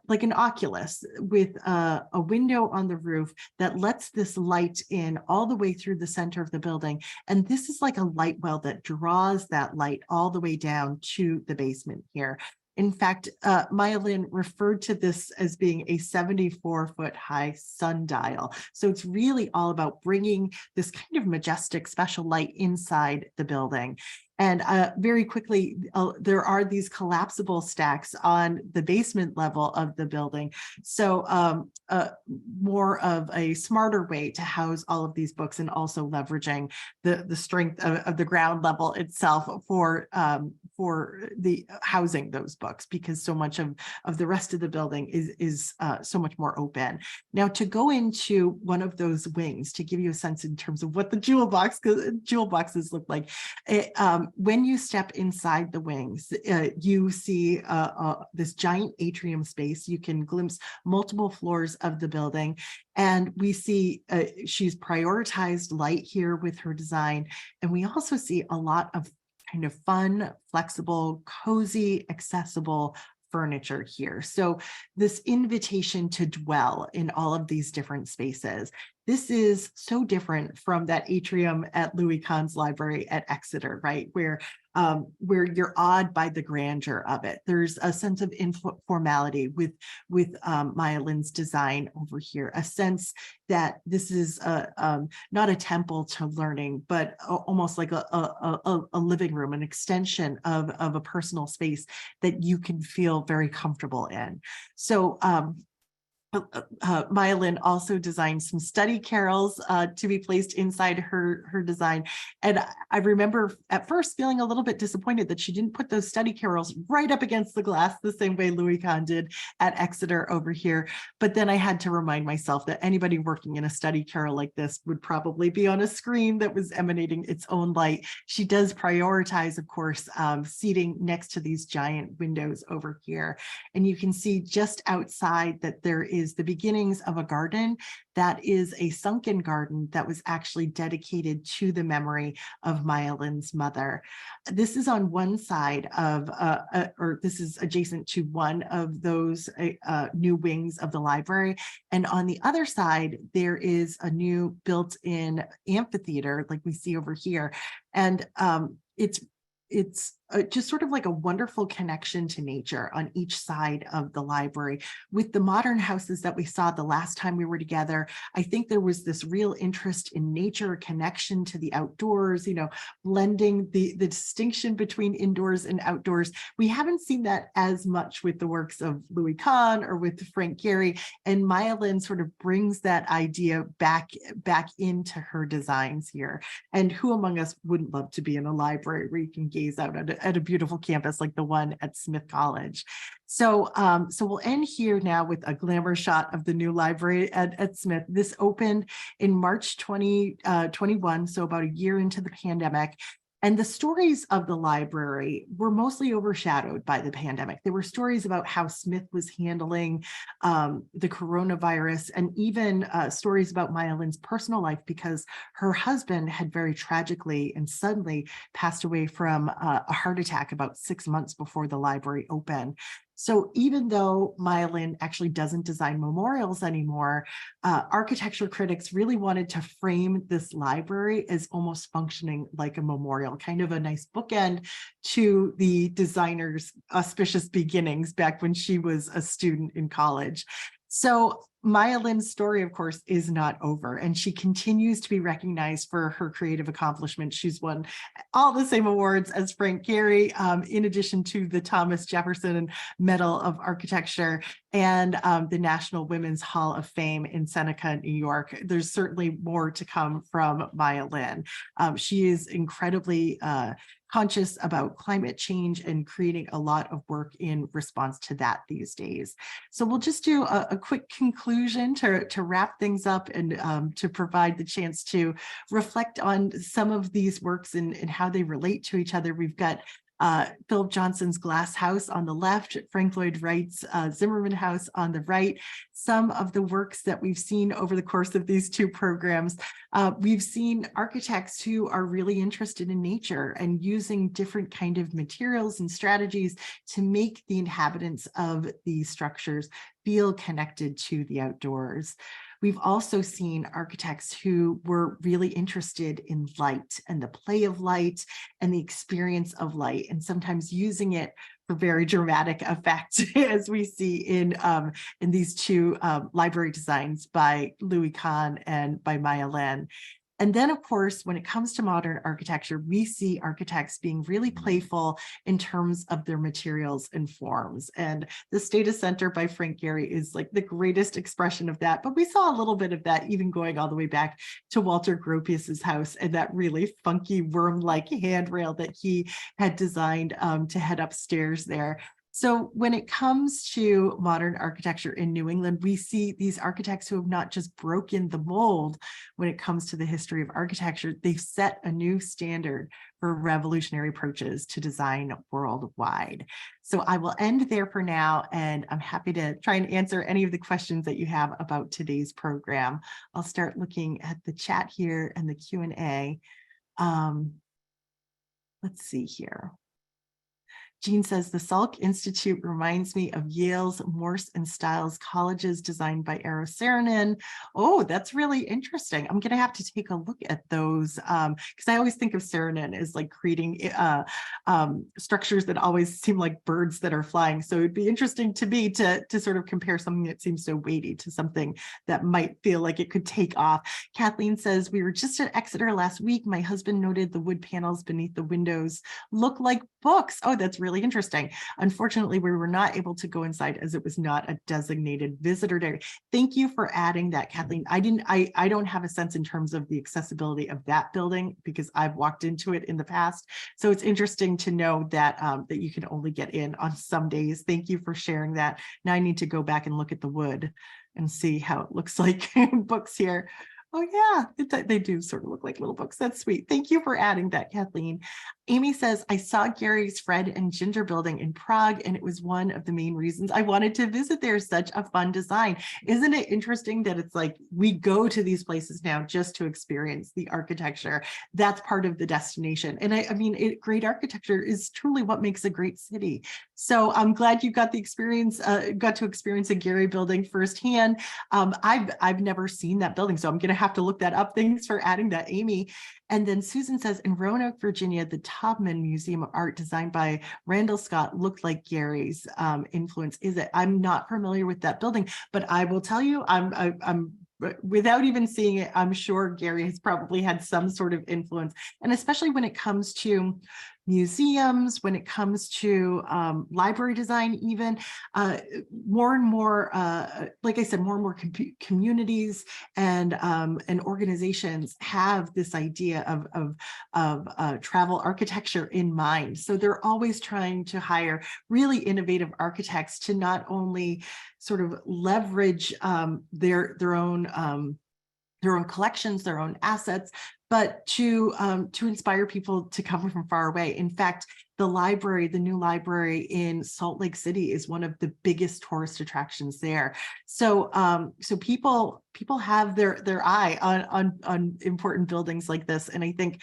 like an oculus with a window on the roof that lets this light in all the way through the center of the building. And this is like a light well that draws that light all the way down to the basement here. In fact, Maya Lin referred to this as being a 74-foot high sundial. So it's really all about bringing this kind of majestic special light inside the building. And very quickly, there are these collapsible stacks on the basement level of the building. So more of a smarter way to house all of these books, and also leveraging the strength of the ground level itself for the housing those books, because so much of the rest of the building is so much more open. Now, to go into one of those wings, to give you a sense in terms of what the jewel boxes look like, when you step inside the wings, you see this giant atrium space. You can glimpse multiple floors of the building. And we see she's prioritized light here with her design. And we also see a lot of kind of fun, flexible, cozy, accessible furniture here. So this invitation to dwell in all of these different spaces. This is so different from that atrium at Louis Kahn's library at Exeter, right? Where you're awed by the grandeur of it. There's a sense of informality with Maya Lin's design over here, a sense that this is not a temple to learning, but almost like a living room, an extension of a personal space that you can feel very comfortable in. So Maya Lin also designed some study carrels to be placed inside her design. And I remember at first feeling a little bit disappointed that she didn't put those study carrels right up against the glass the same way Louis Kahn did at Exeter over here. But then I had to remind myself that anybody working in a study carrel like this would probably be on a screen that was emanating its own light. She does prioritize, of course, seating next to these giant windows over here. And you can see just outside that there is the beginnings of a garden that is a sunken garden that was actually dedicated to the memory of Maya Lin's mother. This is on one side of, or this is adjacent to one of those new wings of the library. And on the other side, there is a new built-in amphitheater like we see over here. And it's just sort of like a wonderful connection to nature on each side of the library. With the modern houses that we saw the last time we were together, I think there was this real interest in nature, connection to the outdoors, blending the distinction between indoors and outdoors. We haven't seen that as much with the works of Louis Kahn or with Frank Gehry, and Maya Lin sort of brings that idea back into her designs here. And who among us wouldn't love to be in a library where you can gaze out at a beautiful campus like the one at Smith College? So we'll end here now with a glamour shot of the new library at Smith. This opened in March 2021, so about a year into the pandemic. And the stories of the library were mostly overshadowed by the pandemic. There were stories about how Smith was handling the coronavirus, and even stories about Maya Lin's personal life, because her husband had very tragically and suddenly passed away from a heart attack about 6 months before the library opened. So even though Maya Lin actually doesn't design memorials anymore, architecture critics really wanted to frame this library as almost functioning like a memorial, kind of a nice bookend to the designer's auspicious beginnings back when she was a student in college. So Maya Lin's story, of course, is not over, and she continues to be recognized for her creative accomplishments. She's won all the same awards as Frank Gehry, in addition to the Thomas Jefferson Medal of Architecture and the National Women's Hall of Fame in Seneca, New York. There's certainly more to come from Maya Lin. She is incredibly conscious about climate change and creating a lot of work in response to that these days. So we'll just do a quick conclusion to wrap things up, and to provide the chance to reflect on some of these works and how they relate to each other. We've got Philip Johnson's Glass House on the left, Frank Lloyd Wright's Zimmerman House on the right. Some of the works that we've seen over the course of these two programs, we've seen architects who are really interested in nature and using different kind of materials and strategies to make the inhabitants of these structures feel connected to the outdoors. We've also seen architects who were really interested in light and the play of light and the experience of light, and sometimes using it for very dramatic effect, as we see in these two library designs by Louis Kahn and by Maya Lin. And then, of course, when it comes to modern architecture, we see architects being really playful in terms of their materials and forms. And the Stata Center by Frank Gehry is like the greatest expression of that. But we saw a little bit of that even going all the way back to Walter Gropius's house and that really funky worm-like handrail that he had designed to head upstairs there. So when it comes to modern architecture in New England, we see these architects who have not just broken the mold when it comes to the history of architecture, they've set a new standard for revolutionary approaches to design worldwide. So I will end there for now, and I'm happy to try and answer any of the questions that you have about today's program. I'll start looking at the chat here and the Q&A. Let's see here. Jean says, the Salk Institute reminds me of Yale's Morse and Stiles colleges designed by Eero Saarinen. Oh, that's really interesting. I'm going to have to take a look at those because I always think of Saarinen as like creating structures that always seem like birds that are flying. So it'd be interesting to me to sort of compare something that seems so weighty to something that might feel like it could take off. Kathleen says, we were just at Exeter last week. My husband noted the wood panels beneath the windows look like books. Oh, that's really interesting. Unfortunately, we were not able to go inside as it was not a designated visitor area. Thank you for adding that, Kathleen. I don't have a sense in terms of the accessibility of that building because I've walked into it in the past. So it's interesting to know that that you can only get in on some days. Thank you for sharing that. Now I need to go back and look at the wood and see how it looks like in books here. Oh yeah, they do sort of look like little books. That's sweet. Thank you for adding that, Kathleen. Amy says, I saw Gehry's Fred and Ginger building in Prague, and it was one of the main reasons I wanted to visit there. Such a fun design. Isn't it interesting that it's like we go to these places now just to experience the architecture? That's part of the destination. And I mean, great architecture is truly what makes a great city. So I'm glad you got the experience, got to experience a Gehry building firsthand. I've never seen that building, so I'm going to have to look that up. Thanks for adding that, Amy. And then Susan says, in Roanoke, Virginia, the Taubman Museum of Art designed by Randall Scott looked like Gehry's influence. Is it? I'm not familiar with that building, but I will tell you, I'm without even seeing it, I'm sure Gehry has probably had some sort of influence. And especially when it comes to museums, when it comes to library design, even more and more, like I said, more and more communities and organizations have this idea of travel architecture in mind. So they're always trying to hire really innovative architects to not only sort of leverage their own collections, their own assets, but to inspire people to come from far away. In fact, the library, the new library in Salt Lake City, is one of the biggest tourist attractions there. So so people have their eye on important buildings like this, and I think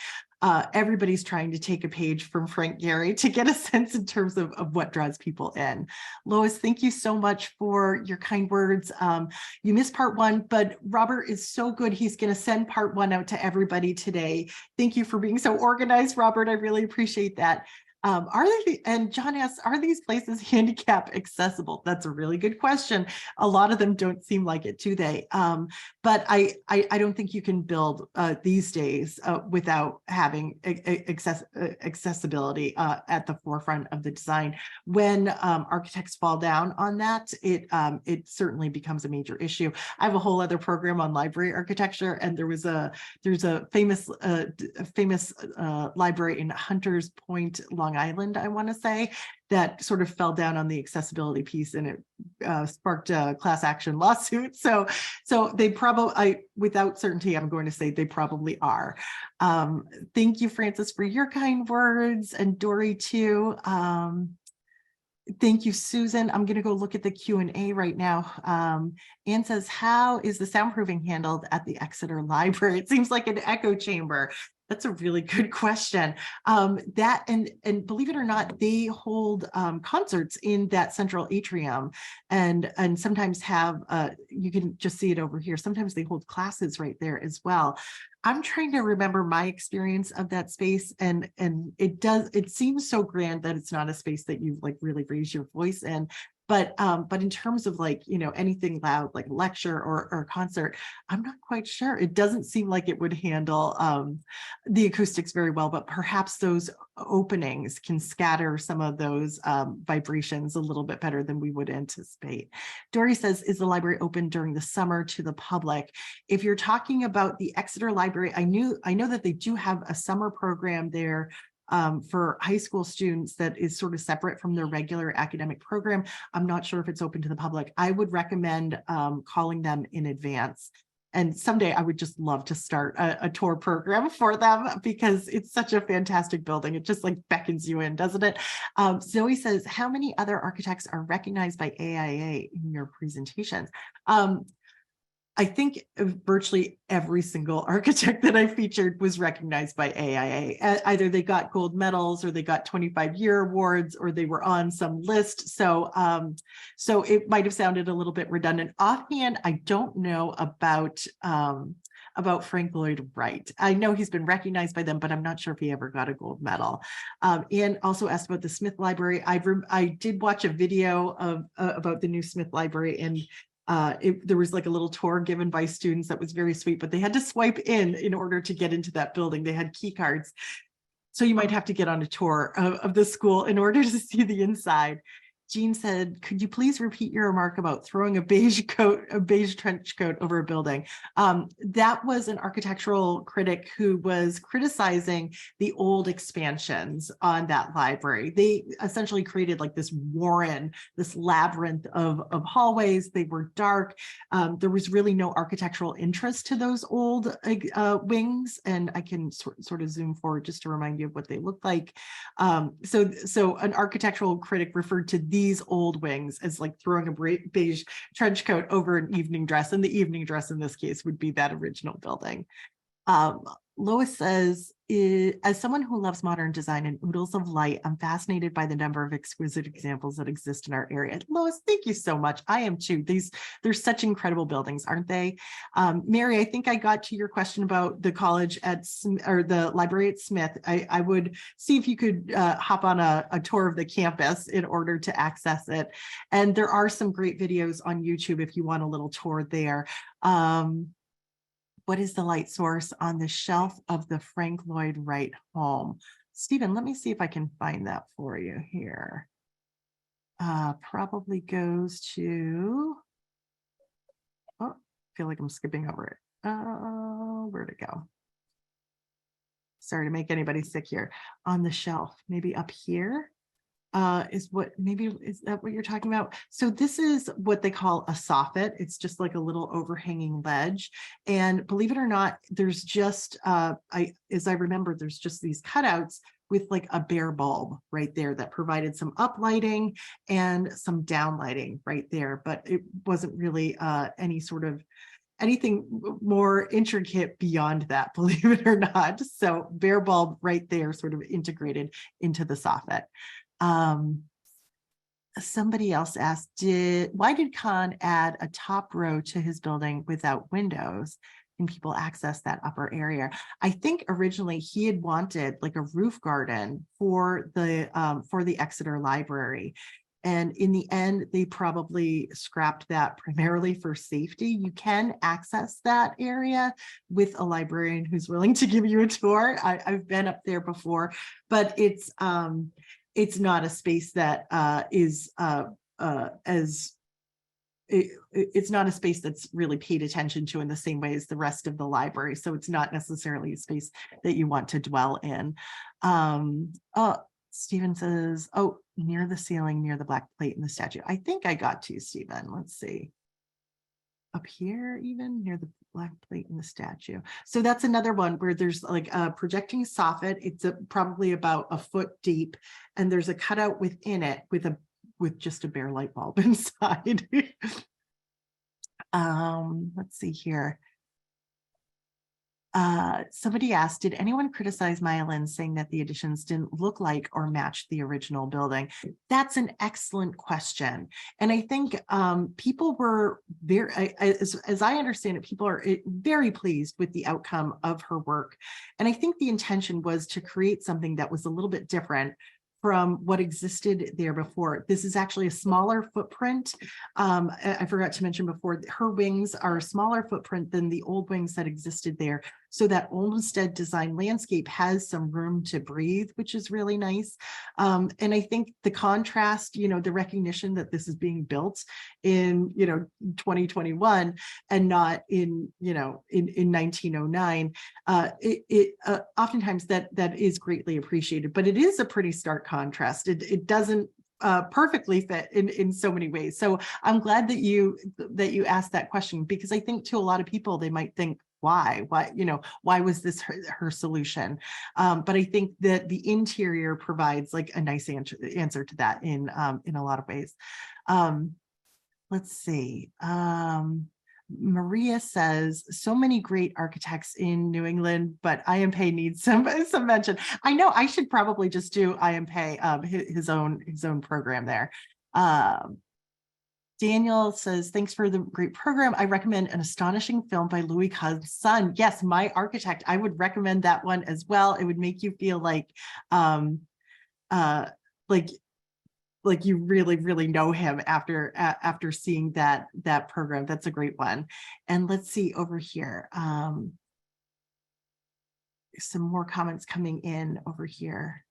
everybody's trying to take a page from Frank Gehry to get a sense in terms of what draws people in. Lois, thank you so much for your kind words. You missed part one, but Robert is so good. He's going to send part one out to everybody today. Thank you for being so organized, Robert. I really appreciate that. And John asks, are these places handicap accessible? That's a really good question. A lot of them don't seem like it, do they? But I don't think you can build these days without having accessibility at the forefront of the design. When architects fall down on that, it certainly becomes a major issue. I have a whole other program on library architecture, and there's a famous library in Hunters Point, Long Island, I want to say, that sort of fell down on the accessibility piece, and it sparked a class action lawsuit. So they probably, without certainty, I'm going to say they probably are. Thank you, Francis, for your kind words, and Dory too. Thank you, Susan. I'm going to go look at the Q&A right now. Anne says, how is the soundproofing handled at the Exeter Library? It seems like an echo chamber. That's a really good question. That and believe it or not, they hold concerts in that central atrium, and sometimes have you can just see it over here. Sometimes they hold classes right there as well. I'm trying to remember my experience of that space, and it seems so grand that it's not a space that you like really raise your voice in. But in terms of like, anything loud like a lecture or a concert, I'm not quite sure. It doesn't seem like it would handle the acoustics very well, but perhaps those openings can scatter some of those vibrations a little bit better than we would anticipate. Dory says, is the library open during the summer to the public? If you're talking about the Exeter Library, I know that they do have a summer program there for high school students that is sort of separate from their regular academic program. I'm not sure if it's open to the public. I would recommend calling them in advance. And someday I would just love to start a tour program for them, because it's such a fantastic building. It just like beckons you in, doesn't it? Zoe says, how many other architects are recognized by AIA in your presentations? I think virtually every single architect that I featured was recognized by AIA. Either they got gold medals, or they got 25-year awards, or they were on some list. So it might have sounded a little bit redundant. Offhand, I don't know about Frank Lloyd Wright. I know he's been recognized by them, but I'm not sure if he ever got a gold medal. And also asked about the Smith Library. I did watch a video about the new Smith Library, and there was like a little tour given by students that was very sweet, but they had to swipe in order to get into that building. They had key cards. So you might have to get on a tour of the school in order to see the inside. Jean said, could you please repeat your remark about throwing a beige trench coat over a building? That was an architectural critic who was criticizing the old expansions on that library. They essentially created like this warren, this labyrinth of hallways. They were dark. There was really no architectural interest to those old wings. And I can sort of zoom forward just to remind you of what they looked like. So an architectural critic referred to these old wings as like throwing a beige trench coat over an evening dress, and the evening dress in this case would be that original building. Lois says, as someone who loves modern design and oodles of light, I'm fascinated by the number of exquisite examples that exist in our area. Lois, thank you so much. I am too. They're such incredible buildings, aren't they? Mary, I think I got to your question about the college or the library at Smith. I would see if you could hop on a tour of the campus in order to access it. And there are some great videos on YouTube if you want a little tour there. What is the light source on the shelf of the Frank Lloyd Wright home? Stephen, let me see if I can find that for you here. Probably goes to, oh, I feel like I'm skipping over it. Where'd it go? Sorry to make anybody sick here. On the shelf, maybe up here. is that what you're talking about? So this is what they call a soffit. It's just like a little overhanging ledge. And believe it or not, there's just, as I remember, there's just these cutouts with like a bare bulb right there that provided some uplighting and some downlighting right there. But it wasn't really anything more intricate beyond that, believe it or not. So bare bulb right there, sort of integrated into the soffit. Somebody else asked, why did Kahn add a top row to his building without windows? Can people access that upper area? I think originally he had wanted like a roof garden for the Exeter Library. And in the end, they probably scrapped that primarily for safety. You can access that area with a librarian who's willing to give you a tour. I've been up there before, but it's not a space that it's not a space that's really paid attention to in the same way as the rest of the library. So it's not necessarily a space that you want to dwell in. Stephen says, oh, near the ceiling, near the black plate in the statue. I think I got to, Stephen. Let's see. Up here, even near the black plate in the statue. So that's another one where there's like a projecting soffit. It's probably about a foot deep, and there's a cutout within it with just a bare light bulb inside. Let's see here. Somebody asked, did anyone criticize Maya Lin saying that the additions didn't look like or match the original building? That's an excellent question. And I think people were very, as I understand it, people are very pleased with the outcome of her work. And I think the intention was to create something that was a little bit different from what existed there before. This is actually a smaller footprint. I forgot to mention before, her wings are a smaller footprint than the old wings that existed there. So that Olmsted design landscape has some room to breathe, which is really nice. And I think the contrast, the recognition that this is being built in, 2021 and not in 1909, oftentimes that is greatly appreciated, but it is a pretty stark contrast. It doesn't perfectly fit in so many ways. So I'm glad that you asked that question, because I think to a lot of people, they might think, why was this her solution? But I think that the interior provides like a nice answer to that in a lot of ways. Let's see. Maria says, so many great architects in New England, but I.M. Pei needs some mention. I know I should probably just do I.M. Pei, his own program there. Daniel says, thanks for the great program. I recommend An Astonishing Film by Louis Kahn's son. Yes, My Architect. I would recommend that one as well. It would make you feel like you really, really know him after seeing that program. That's a great one. And let's see over here. Some more comments coming in over here.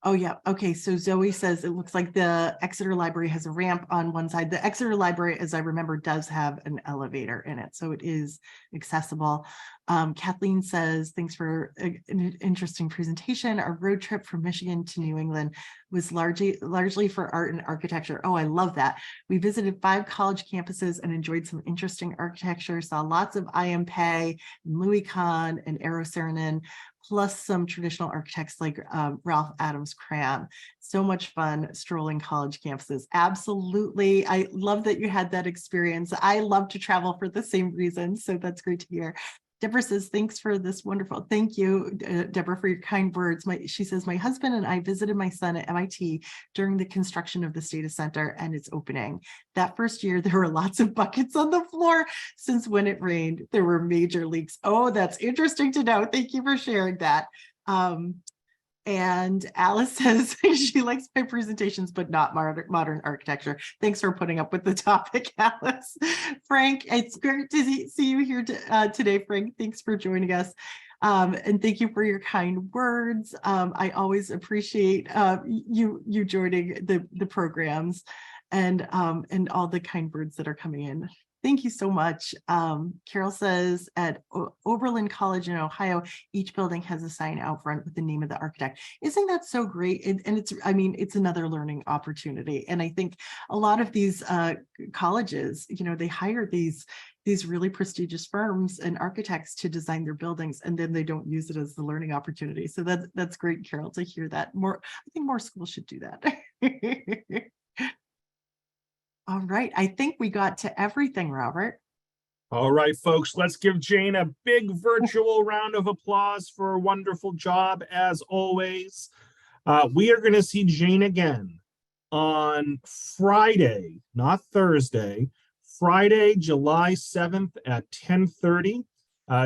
Oh, yeah. Okay. So Zoe says it looks like the Exeter Library has a ramp on one side. The Exeter Library, as I remember, does have an elevator in it, so it is accessible. Kathleen says, thanks for an interesting presentation. Our road trip from Michigan to New England was largely for art and architecture. Oh, I love that. We visited 5 college campuses and enjoyed some interesting architecture, saw lots of I.M. Pei, Louis Kahn, and Eero Saarinen, plus some traditional architects like Ralph Adams Cram. So much fun strolling college campuses. Absolutely. I love that you had that experience. I love to travel for the same reason, so that's great to hear. Deborah says, thanks for this wonderful, thank you, Deborah, for your kind words. She says, my husband and I visited my son at MIT during the construction of this data center and its opening. That first year, there were lots of buckets on the floor since when it rained, there were major leaks. Oh, that's interesting to know. Thank you for sharing that. And Alice says she likes my presentations, but not modern architecture. Thanks for putting up with the topic, Alice. Frank, it's great to see you here today, Frank. Thanks for joining us. And thank you for your kind words. I always appreciate you joining the programs and all the kind words that are coming in. Thank you so much. Carol says at Oberlin College in Ohio, each building has a sign out front with the name of the architect. Isn't that so great? And it's, I mean, it's another learning opportunity. And I think a lot of these colleges, you know, they hire these really prestigious firms and architects to design their buildings, and then they don't use it as the learning opportunity. So that's great, Carol, to hear that. I think more schools should do that. All right, I think we got to everything, Robert. All right, folks, let's give Jane a big virtual round of applause for a wonderful job, as always. We are going to see Jane again on Friday, not Thursday, Friday, July 7th at 10:30.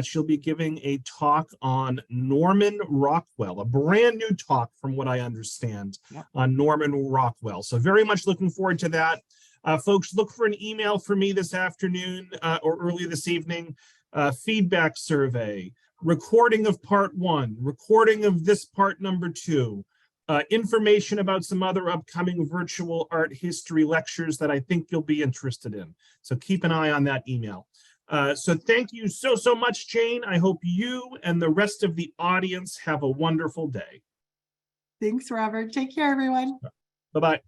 She'll be giving a talk on Norman Rockwell, a brand new talk from what I understand. Yep. On Norman Rockwell. So very much looking forward to that. Folks, look for an email from me this afternoon or early this evening. Feedback survey, recording of part 1, recording of this part number 2, information about some other upcoming virtual art history lectures that I think you'll be interested in. So keep an eye on that email. So thank you so much, Jane. I hope you and the rest of the audience have a wonderful day. Thanks, Robert. Take care, everyone. Bye-bye.